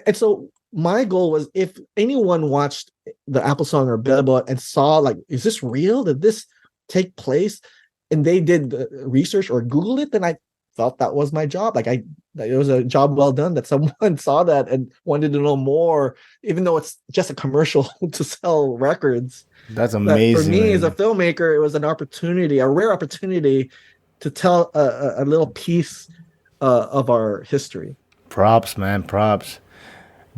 and so my goal was, if anyone watched the Apple Song or Billboard and saw, like, is this real? Did this take place? And they did research or Google it, then I felt that was my job. Like, it was a job well done that someone saw that and wanted to know more, even though it's just a commercial to sell records. That's amazing. But for me, man. as a filmmaker, it was an opportunity, a rare opportunity, to tell a little piece of our history. Props, man, props.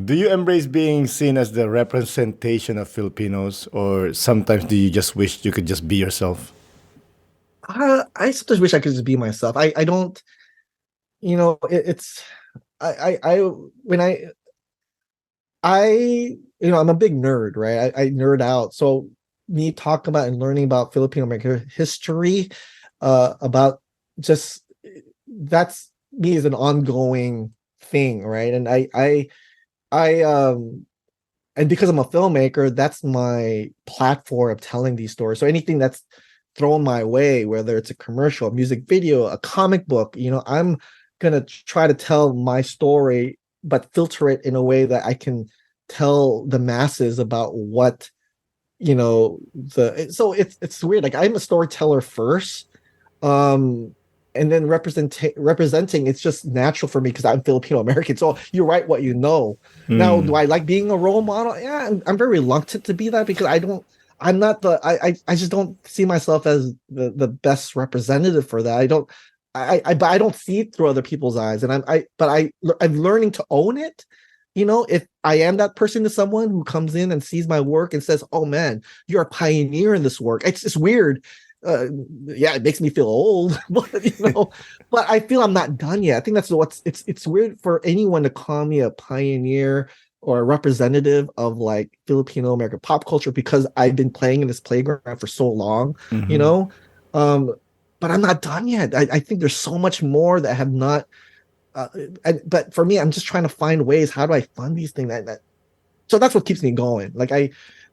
Do you embrace being seen as the representation of Filipinos, or sometimes do you just wish you could just be yourself? I sometimes wish I could just be myself. I don't, it's, I when I I'm a big nerd, right? I nerd out. So me talking about and learning about Filipino American history, about just, that's me, as an ongoing thing, right? And and because I'm a filmmaker, that's my platform of telling these stories. So anything that's thrown my way, whether it's a commercial, a music video, a comic book, I'm gonna try to tell my story, but filter it in a way that I can tell the masses about what, so it's weird. Like, I'm a storyteller first, and then representing, it's just natural for me because I'm Filipino American. So you write what you know. Now, do I like being a role model? Yeah, I'm very reluctant to be that, because I'm not I just don't see myself as the best representative for that. But I don't see it through other people's eyes, and I'm learning to own it. If I am that person to someone who comes in and sees my work and says, "Oh man, you're a pioneer in this work," it's weird. Yeah, it makes me feel old, but I feel I'm not done yet. I think that's it's weird for anyone to call me a pioneer or a representative of, like, Filipino American pop culture, because I've been playing in this playground for so long, but I'm not done yet. I think there's so much more that have not, but for me, I'm just trying to find ways. How do I fund these things? So that's what keeps me going. Like, I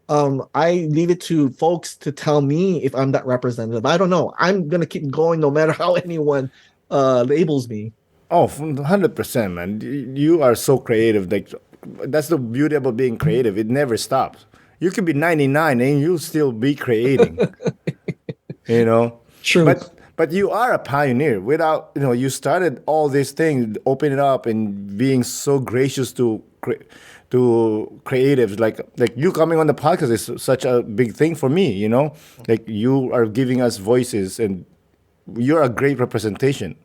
leave it to folks to tell me if I'm that representative. I don't know. I'm gonna keep going no matter how anyone labels me. Oh, 100%, man. You are so creative. Like, that's the beauty about being creative. It never stops. You can be 99 and you'll still be creating. you know. True. But you are a pioneer. Without, you started all these things, opening up and being so gracious to creatives. Like you coming on the podcast is such a big thing for me. Like, you are giving us voices, and you're a great representation.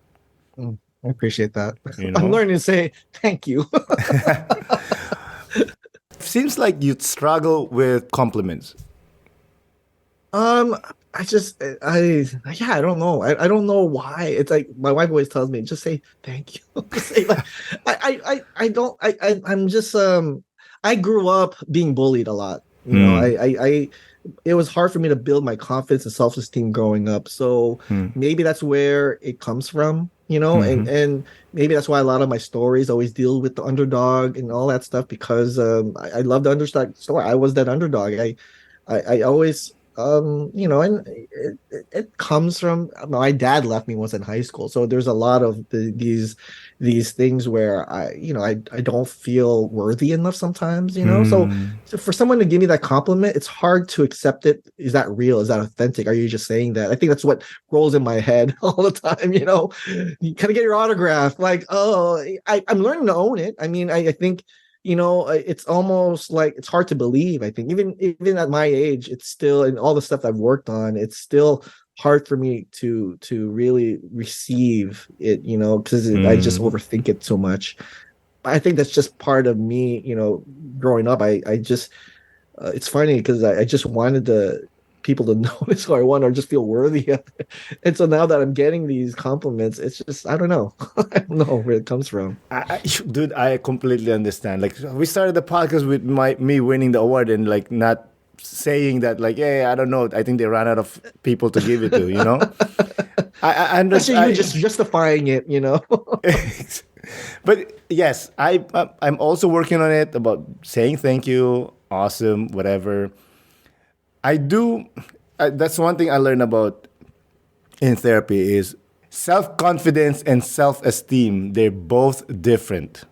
I appreciate that. You I'm know? learning to say thank you. Seems like you struggle with compliments. I just, yeah, I don't know. I don't know why. It's like my wife always tells me, just say thank you. Just say, like, I don't, I'm just, I grew up being bullied a lot. It was hard for me to build my confidence and self-esteem growing up. So maybe that's where it comes from, and maybe that's why a lot of my stories always deal with the underdog and all that stuff, because I love the underdog story. I was that underdog. I always, and it comes from, my dad left me once in high school. So there's a lot of these things where I don't feel worthy enough sometimes, So for someone to give me that compliment, it's hard to accept it. Is that real? Is that authentic? Are you just saying that? I think that's what rolls in my head all the time, You kind of get your autograph, like, oh, I'm learning to own it. I mean, I think, it's almost like it's hard to believe. I think even at my age, it's still, and all the stuff I've worked on, it's still hard for me to really receive it, because I just overthink it so much. I think that's just part of me, growing up. I just it's funny because I just wanted to people to notice who I want or just feel worthy of it. And so now that I'm getting these compliments, it's just I don't know. I don't know where it comes from. Dude, I completely understand. Like we started the podcast with me winning the award and like not saying that like, hey, I don't know. I think they ran out of people to give it to. You know, I Actually, you understand. just justifying it, you know. But yes, I'm also working on it about saying thank you, awesome, whatever. I do. That's one thing I learned about in therapy is self confidence and self esteem. They're both different.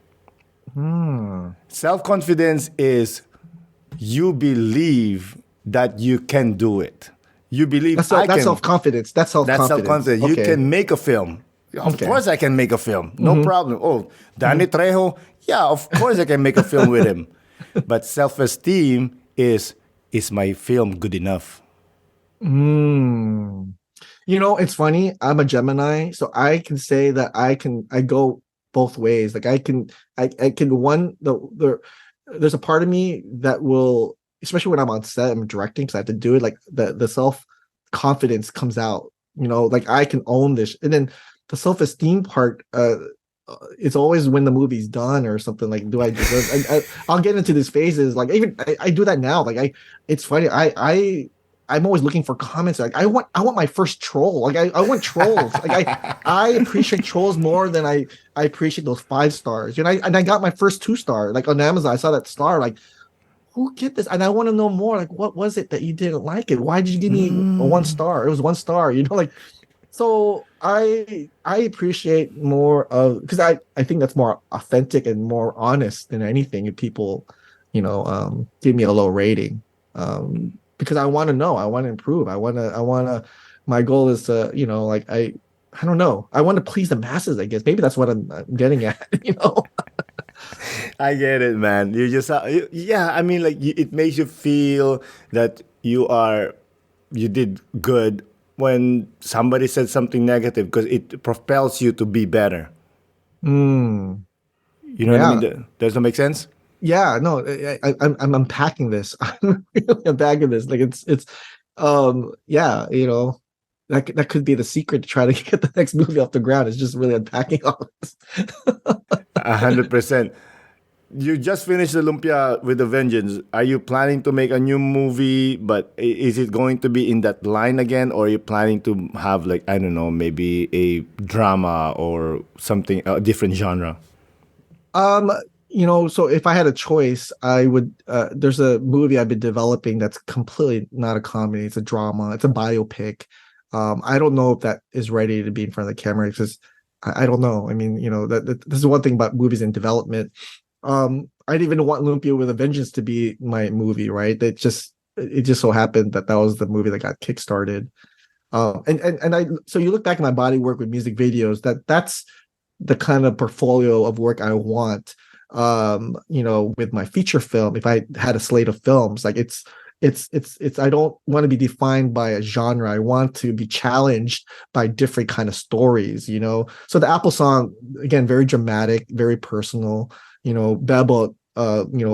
Hmm. Self confidence is you believe that you can do it. You believe I That's can. self confidence. That's self That's self confidence. confidence. You Okay. can make a film. Of Okay. course, I can make a film. No Hmm. problem. Oh, Danny Hmm. Trejo. Yeah, of course, I can make a film with him. But self esteem is my film good enough? Mm. You know, it's funny. I'm a Gemini, so I can say that I go both ways. Like I can one there's a part of me that will, especially when I'm on set, I'm directing because I have to do it. Like the self confidence comes out. You know, like I can own this, and then the self esteem part. It's always when the movie's done or something like, do I deserve? I'll get into these phases. Like even I do that now. Like it's funny. I'm always looking for comments. Like I want my first troll. Like I want trolls. Like I appreciate trolls more than I appreciate those 5 stars. You know, I got my first 2 star. Like on Amazon, I saw that star. Like who get this? And I want to know more. Like what was it that you didn't like it? Why did you give me a 1 star? It was 1 star. You know, like so I appreciate more of because I think that's more authentic and more honest than anything. If people, give me a low rating, because I want to know, I want to improve, I want to. My goal is to, like I don't know, I want to please the masses. I guess maybe that's what I'm getting at. You know. I get it, man. Yeah. I mean, like, it makes you feel that you did good when somebody said something negative because it propels you to be better. Mm, You know what I mean? yeah. Does that make sense? Yeah, no, I'm unpacking this. I'm really unpacking this. Like yeah, that could be the secret to try to get the next movie off the ground. Is just really unpacking all this. 100%. You just finished the Lumpia with a Vengeance. Are you planning to make a new movie? But is it going to be in that line again, or are you planning to have like I don't know, maybe a drama or something a different genre? Um, so if I had a choice, I would. There's a movie I've been developing that's completely not a comedy. It's a drama. It's a biopic. I don't know if that is ready to be in front of the camera because I don't know. I mean, this is one thing about movies in development. I didn't even want Lumpia with a Vengeance to be my movie, right? It just so happened that was the movie that got kickstarted. And I so you look back at my body work with music videos, that's the kind of portfolio of work I want. With my feature film, if I had a slate of films, like it's I don't want to be defined by a genre. I want to be challenged by different kind of stories, So the Apple song, again, very dramatic, very personal, Bebo,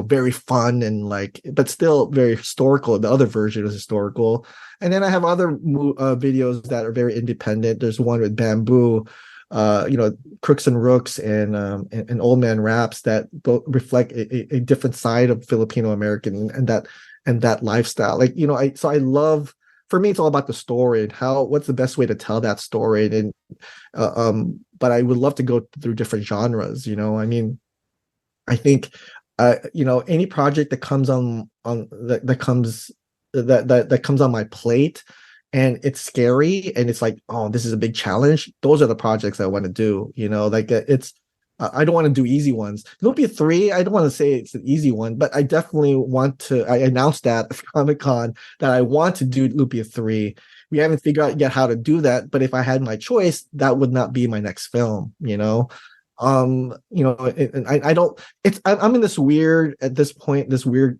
very fun and like, but still very historical. The other version is historical. And then I have other videos that are very independent. There's one with Bamboo, Crooks and Rooks and Old Man Raps that both reflect a different side of Filipino American and that lifestyle. Like, I love, for me, it's all about the story and what's the best way to tell that story. And but I would love to go through different genres, I mean, I think any project that comes on that comes that comes on my plate and it's scary and it's like, oh, this is a big challenge. Those are the projects I want to do. Like it's I don't want to do easy ones. Lumpia 3, I don't want to say it's an easy one, but I definitely want to. I announced that at Comic-Con that I want to do Lumpia 3. We haven't figured out yet how to do that, but if I had my choice, that would not be my next film. And I don't. I'm in this weird at this point, this weird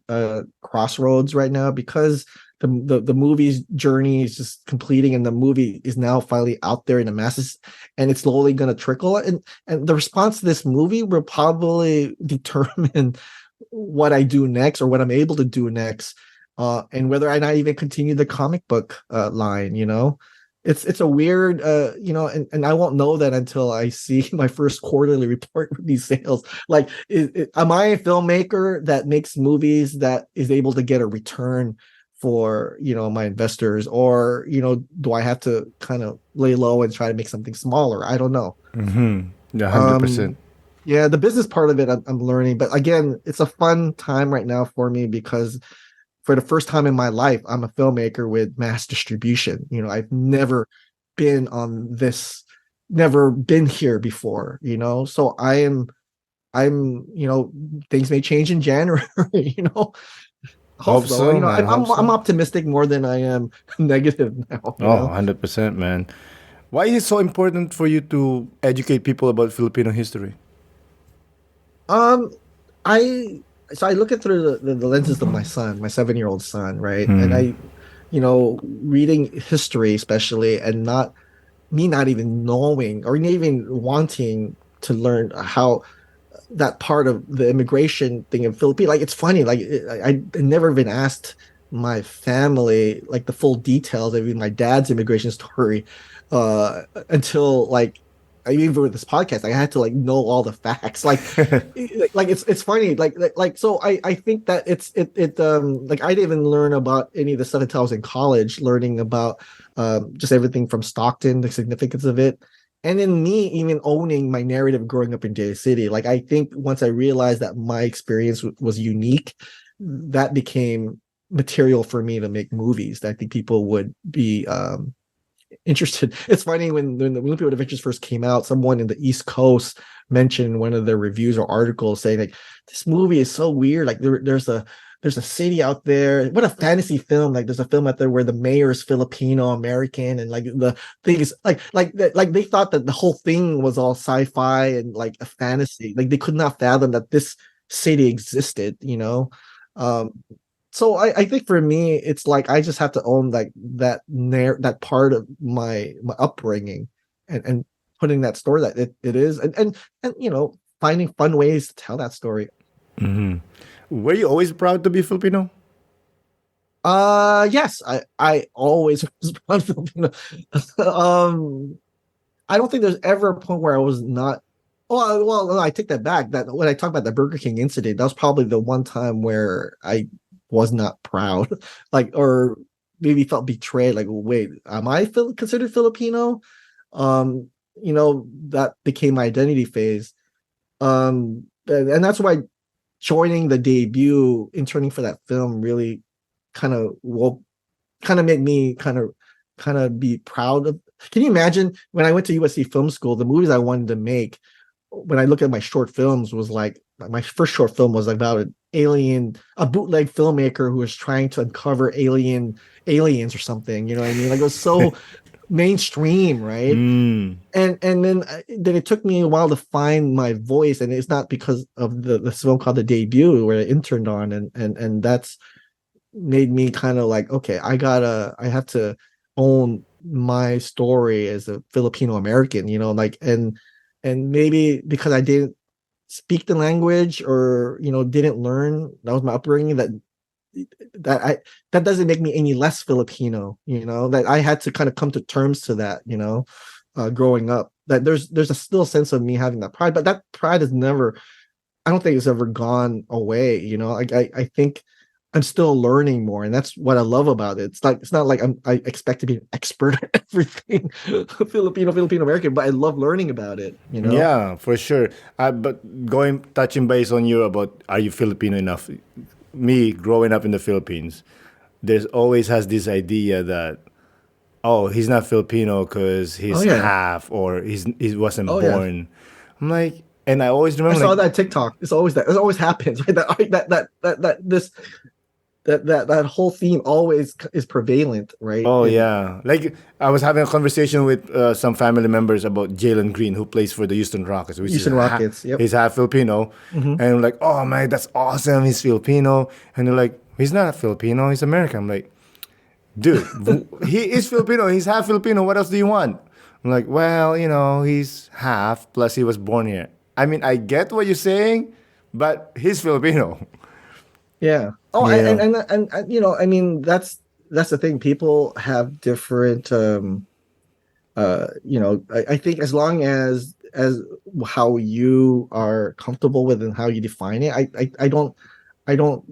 crossroads right now because the movie's journey is just completing and the movie is now finally out there in the masses and it's slowly going to trickle and the response to this movie will probably determine what I do next or what I'm able to do next. and whether I not even continue the comic book line. It's a weird, and I won't know that until I see my first quarterly report with these sales. Like, am I a filmmaker that makes movies that is able to get a return for my investors, or do I have to kind of lay low and try to make something smaller? I don't know. Mm-hmm. Yeah, 100%. Um, yeah, the business part of it, I'm learning, but again, it's a fun time right now for me because for the first time in my life, I'm a filmmaker with mass distribution. I've never been on this, never been here before, so I'm things may change in January, you know. Hope Hope so. so, man. I'm optimistic more than I am negative now, Oh, 100%, man. Why is it so important for you to educate people about Filipino history? Um, I so I look at through the lenses of my son, my 7-year-old son, right? And Mm. reading history, especially, and not even knowing or not even wanting to learn how that part of the immigration thing in Philippines. Like, it's funny. Like, I never been asked my family like the full details of even my dad's immigration story uh until like I even with this podcast, like, I had to like know all the facts. Like it's funny. So I think that like I didn't even learn about any of the stuff until I was in college, learning about just everything from Stockton, the significance of it. And then me even owning my narrative growing up in Daly City, like, I think once I realized that my experience was unique, that became material for me to make movies that I think people would be interested. It's funny, when the Lumpia Adventures first came out, someone in the East Coast mentioned in one of their reviews or articles saying, like, this movie is so weird. Like, there's a city out there. What a fantasy film! Like, there's a film out there where the mayor is Filipino American, and like the thing is like they thought that the whole thing was all sci-fi and like a fantasy. Like, they could not fathom that this city existed. Um, so I think for me, it's like I just have to own like that part of my upbringing, and putting that story that it is, and finding fun ways to tell that story. Hmm. Were you always proud to be Filipino? Yes, I always was proud Filipino. um I don't think there's ever a point where I was not. Well, no, I take that back. That when I talk about the Burger King incident, that was probably the one time where I was not proud, like, or maybe felt betrayed. Like, wait, am I considered Filipino? That became my identity phase. And that's why joining the debut, interning for that film, really kind of made me kind of be proud of. Can you imagine when I went to USC Film School, the movies I wanted to make, when I look at my short films, was like my first short film was about a bootleg filmmaker who was trying to uncover aliens or something. You know what I mean? Like, it was so mainstream, right? Mm. And then it took me a while to find my voice, and it's not because of the film called The Debut, where I interned on, and that's made me kind of like, okay, I have to own my story as a Filipino American, like, and maybe because I didn't speak the language, or didn't learn, that was my upbringing, that I that doesn't make me any less Filipino, that I had to kind of come to terms to that, growing up, that there's a still sense of me having that pride, but that pride is never, I don't think it's ever gone away. I think I'm still learning more, and that's what I love about it. It's not like I expect to be an expert at everything Filipino American, but I love learning about it. Yeah, for sure. But touching base on you about are you Filipino enough? Me growing up in the Philippines, there's always has this idea that oh he's not Filipino because Oh he's yeah, half or he wasn't oh yeah. born. I'm like, and I always I remember saw like that TikTok. It's always that. It always happens, right? That whole theme always is prevalent, right? oh And yeah, like I was having a conversation with some family members about Jalen Green, who plays for the Houston Rockets, which is Houston Rockets. Yep. he's half Filipino, Hmm. and I'm like, oh man, that's awesome, he's Filipino, and they're like, he's not Filipino, he's American. I'm like, dude, he is Filipino, he's half Filipino. What else do you want? I'm like, well, he's half plus he was born here. I mean, I get what you're saying, but he's Filipino. Yeah. Oh, Yeah. and you know, I mean, that's the thing. People have different you know, I think as long as how you are comfortable with and how you define it, I don't I don't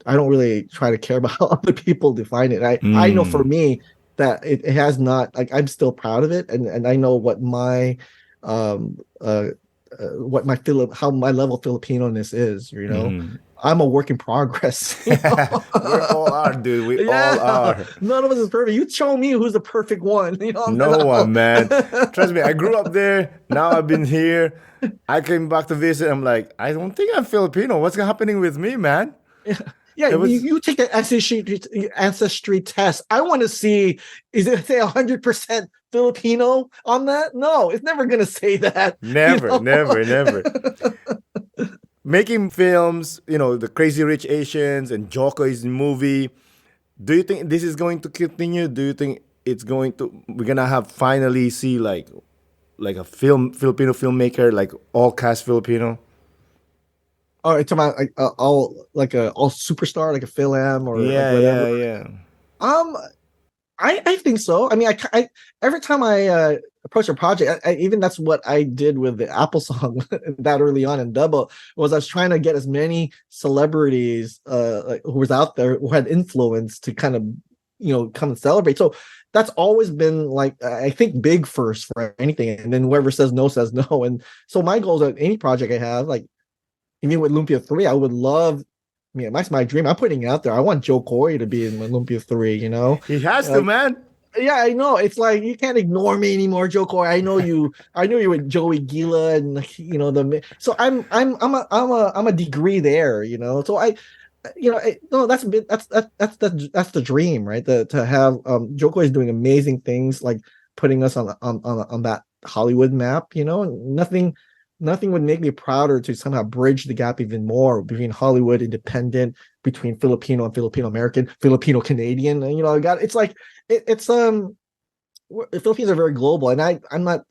really try to care about how other people define it. I know for Mm. me that it has not, like, I'm still proud of it, and I know um uh, what my how my level of Filipino-ness is, you know. Mhm. I'm a work in progress, you know. We're all are, dude. We all Yeah, are. none of us is perfect. You show me who's the perfect one, you know, and then No one, I'll man. Trust me, I grew up there. Now I've been here. I came back to visit. I'm like, I don't think I'm Filipino. What's happening with me, man? yeah, It was you take the ancestry test. I want to see, is it say 100% Filipino on that? No, it's never gonna say that, you never, know. never, never. Making films, the Crazy Rich Asians and Joko's movie. Do you think this is going to continue? Do you think it's going to? We're gonna have finally see like a Filipino filmmaker, like all cast Filipino. Oh, it's about like all, like a all superstar, like a Phil M or like Yeah, whatever. yeah, yeah. Um, I think so. I mean, every time I approach a project, even that's what I did with the Apple song that early on in Double, was I was trying to get as many celebrities like, who was out there who had influence to kind of, you know, come and celebrate. So that's always been, like, I think big first for anything, and then whoever says no says no. And so my goals at any project I have, like even with Lumpia 3, I would love. I mean, that's my dream. I'm putting it out there. I want Joe Coy to be in my Lumpia 3, you know? He has to, Like, man. yeah, I know. It's like you can't ignore me anymore, Joe Coy. I know you. I know you with Joey Gila, and you know the. So I'm a degree there, you know. So no, that's the dream, right? To have Joe Coy is doing amazing things, like putting us on that Hollywood map, you know. Nothing would make me prouder to somehow bridge the gap even more between Hollywood independent, between Filipino and Filipino American, Filipino Canadian. You know, it's like it's the Philippines are very global, and I'm not.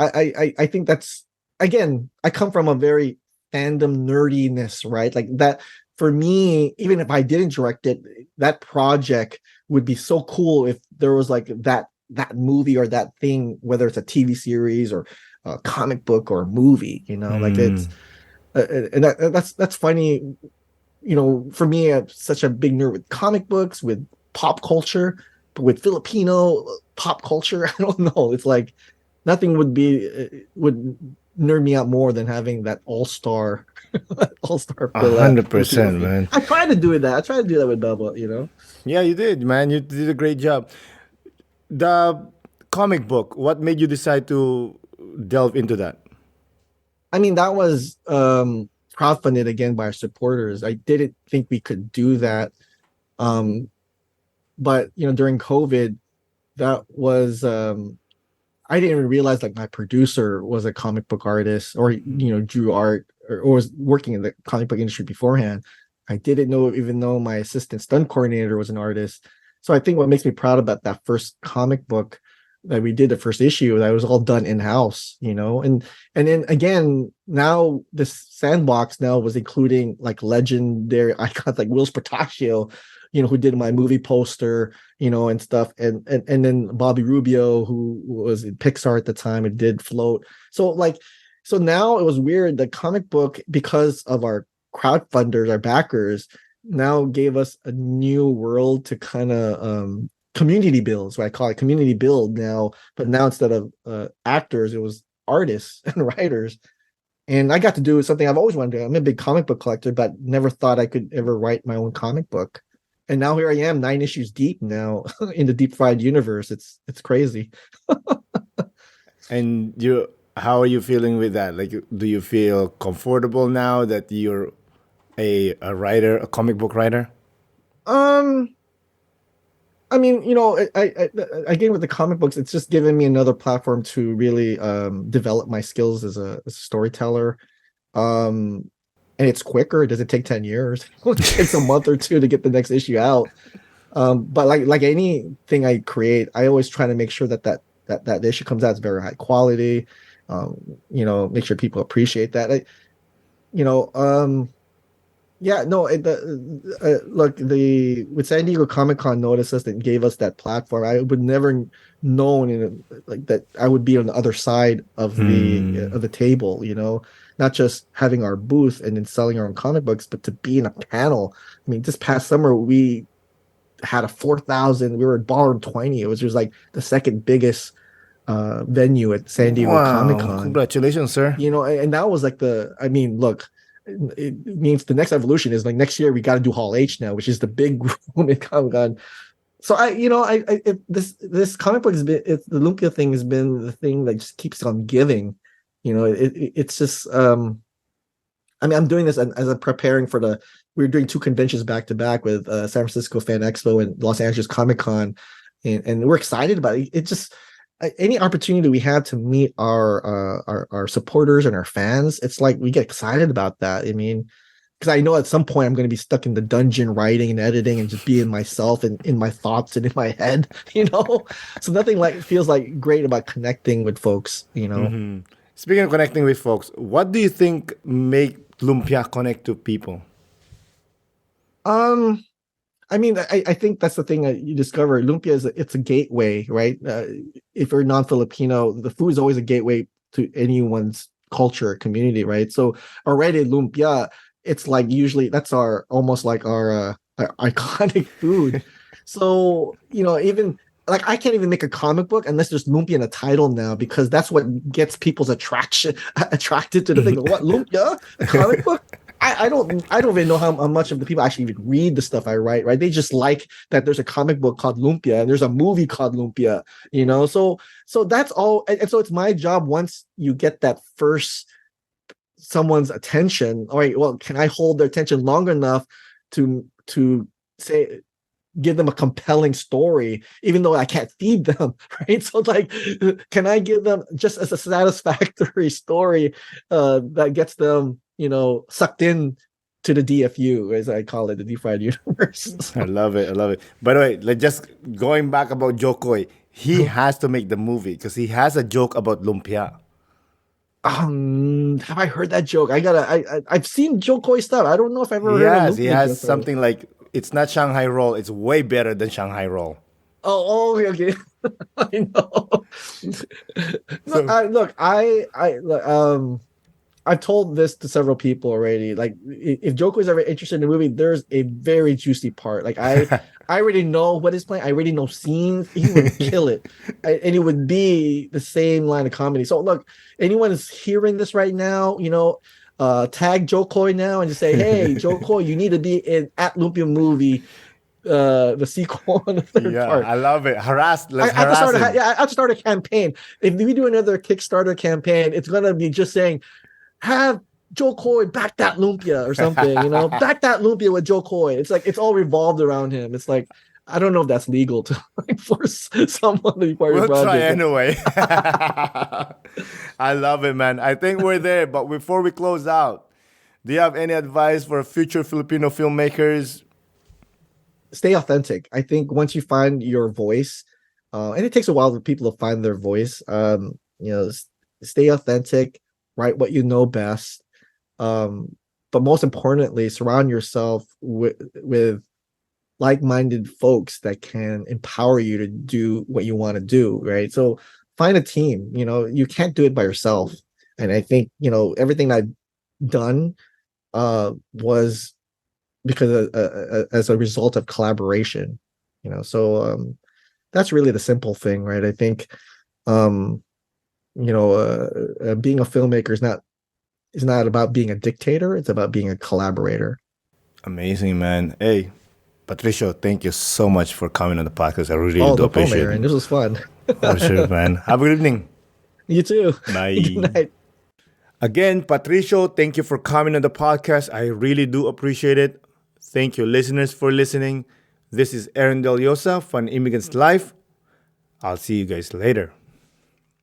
I think that's, again, I come from a very fandom nerdiness, right? Like that for me. Even if I didn't direct it, that project would be so cool if there was like that movie or that thing, whether it's a TV series or a comic book or a movie. You know, like it's Mm. and that's funny. You know, for me, I'm such a big nerd with comic books, with pop culture, but with Filipino pop culture, I don't know. It's like nothing would nerd me out more than having that all star A hundred Filipino percent, thing. man. I try to do that. I try to do that with Bubba. You know. Yeah, you did, man. You did a great job. The comic book. What made you decide to delve into that? I mean, that was crowdfunded again by our supporters. I didn't think we could do that, um, but you know, during COVID, that was I didn't even realize like my producer was a comic book artist, or you know, drew art, or was working in the comic book industry beforehand. I didn't know, even though my assistant stunt coordinator was an artist. So I think what makes me proud about that first comic book that we did, the first issue, that was all done in house, you know. And then again, now this sandbox now was including like legendary icons like Wills Portacio, you know, who did my movie poster, you know, and stuff, and then Bobby Rubio, who was in Pixar at the time and did Float. So like, so now it was weird. The comic book, because of our crowdfunders, our backers, now gave us a new world to kind of community build. So I call it community build now. But now instead of actors, it was artists and writers. And I got to do something I've always wanted to do. I'm a big comic book collector, but never thought I could ever write my own comic book. And now here I am, 9 issues deep now in the deep fried universe. It's crazy. And how are you feeling with that? Like, do you feel comfortable now that you're a writer, a comic book writer? Um, I mean, you know, again with the comic books, it's just given me another platform to really develop my skills as a storyteller. Um, and it's quicker. It doesn't take 10 years. It takes a month or two to get the next issue out. But like anything I create, I always try to make sure that issue comes out as very high quality. You know, make sure people appreciate that. You know, Yeah, no. Look, the with San Diego Comic Con noticed us and gave us that platform. I would never known like that I would be on the other side Hmm. of the table. Not just having our booth and then selling our own comic books, but to be in a panel. I mean, this past summer we had a 4,000. We were at Ballroom 20. It was just like the second biggest venue at San Diego Comic Wow. Con. Congratulations, sir. And that was like I mean, look, it means the next evolution is like next year we got to do Hall H now, which is the big room at Comic Con. So this comic book has been the Lumpia thing has been the thing that just keeps on giving. It's just I mean, I'm doing this as I'm preparing for we're doing two conventions back to back with San Francisco Fan Expo and Los Angeles Comic Con, and we're excited about it. It just any opportunity we have to meet our supporters and our fans, it's like we get excited about that. I mean, because I know at some point I'm going to be stuck in the dungeon writing and editing and just being myself and in my thoughts and in my head, So nothing like feels like great about connecting with folks. Hmm. Speaking of connecting with folks, what do you think make Lumpia connect to people? Um, I mean, I think that's the thing that you discover. Lumpia it's a gateway, right? If you're non-Filipino, the food is always a gateway to anyone's culture, community, right? So already Lumpia, it's like usually that's our almost like our iconic food. So even like I can't even make a comic book unless there's lumpia in the title now because that's what gets people's attracted to the thing. What lumpia? A comic book? I don't even know how much of the people actually even read the stuff I write, right? They just like that there's a comic book called Lumpia and there's a movie called Lumpia. So that's all, and so it's my job once you get that first someone's attention. All right, well, can I hold their attention long enough to say give them a compelling story, even though I can't feed them, right? So like, can I give them just as a satisfactory story that gets them, sucked in to the DFU, as I call it, the defied universe. I So, love it. I love it. By the way, like just going back about Jokoi, he has to make the movie because he has a joke about lumpia. have I heard that joke? I've seen Joe Coy stuff. I don't know if I've ever heard a He Lumpia has joke. something like it's not Shanghai roll. It's way better than Shanghai roll. Okay. I know. No, So I've told this to several people already. Like, if Joko is ever interested in the movie, there's a very juicy part. Like, I already know what he's playing. I already know scenes. He would kill it, and it would be the same line of comedy. So, look, anyone is hearing this right now, tag Joe Coy now and just say, "Hey, Joe Coy, you need to be in at Lumpia movie, the sequel and the third yeah, part." I love it. Harass. Let's I have to harass start him. I have to start a campaign. If we do another Kickstarter campaign, it's gonna be just saying have Joe Coy back that lumpia or something, back that lumpia with Joe Coy. It's like it's all revolved around him. It's like I don't know if that's legal to like, force someone to be part of your We'll try project, but anyway. I love it, man. I think we're there. But before we close out, do you have any advice for future Filipino filmmakers? stay authentic. I think once you find your voice, and it takes a while for people to find their voice. Stay authentic, write what you know best. Um, but most importantly, surround yourself with like-minded folks that can empower you to do what you want to do, right? So find a team. You can't do it by yourself. And I think, everything I've done was because as a result of collaboration. So that's really the simple thing, right? I think um being a filmmaker is not about being a dictator, it's about being a collaborator. Amazing, man. Hey, Patricio, thank you so much for coming on the podcast. I really Oh, do no problem, appreciate Aaron, it. this was fun. For sure, man. Have a good evening. You too. Good Bye. night. Again, Patricio, thank you for coming on the podcast. I really do appreciate it. Thank you, listeners, for listening. This is Aaron Del Yosa from Immigrant's Life. I'll see you guys later.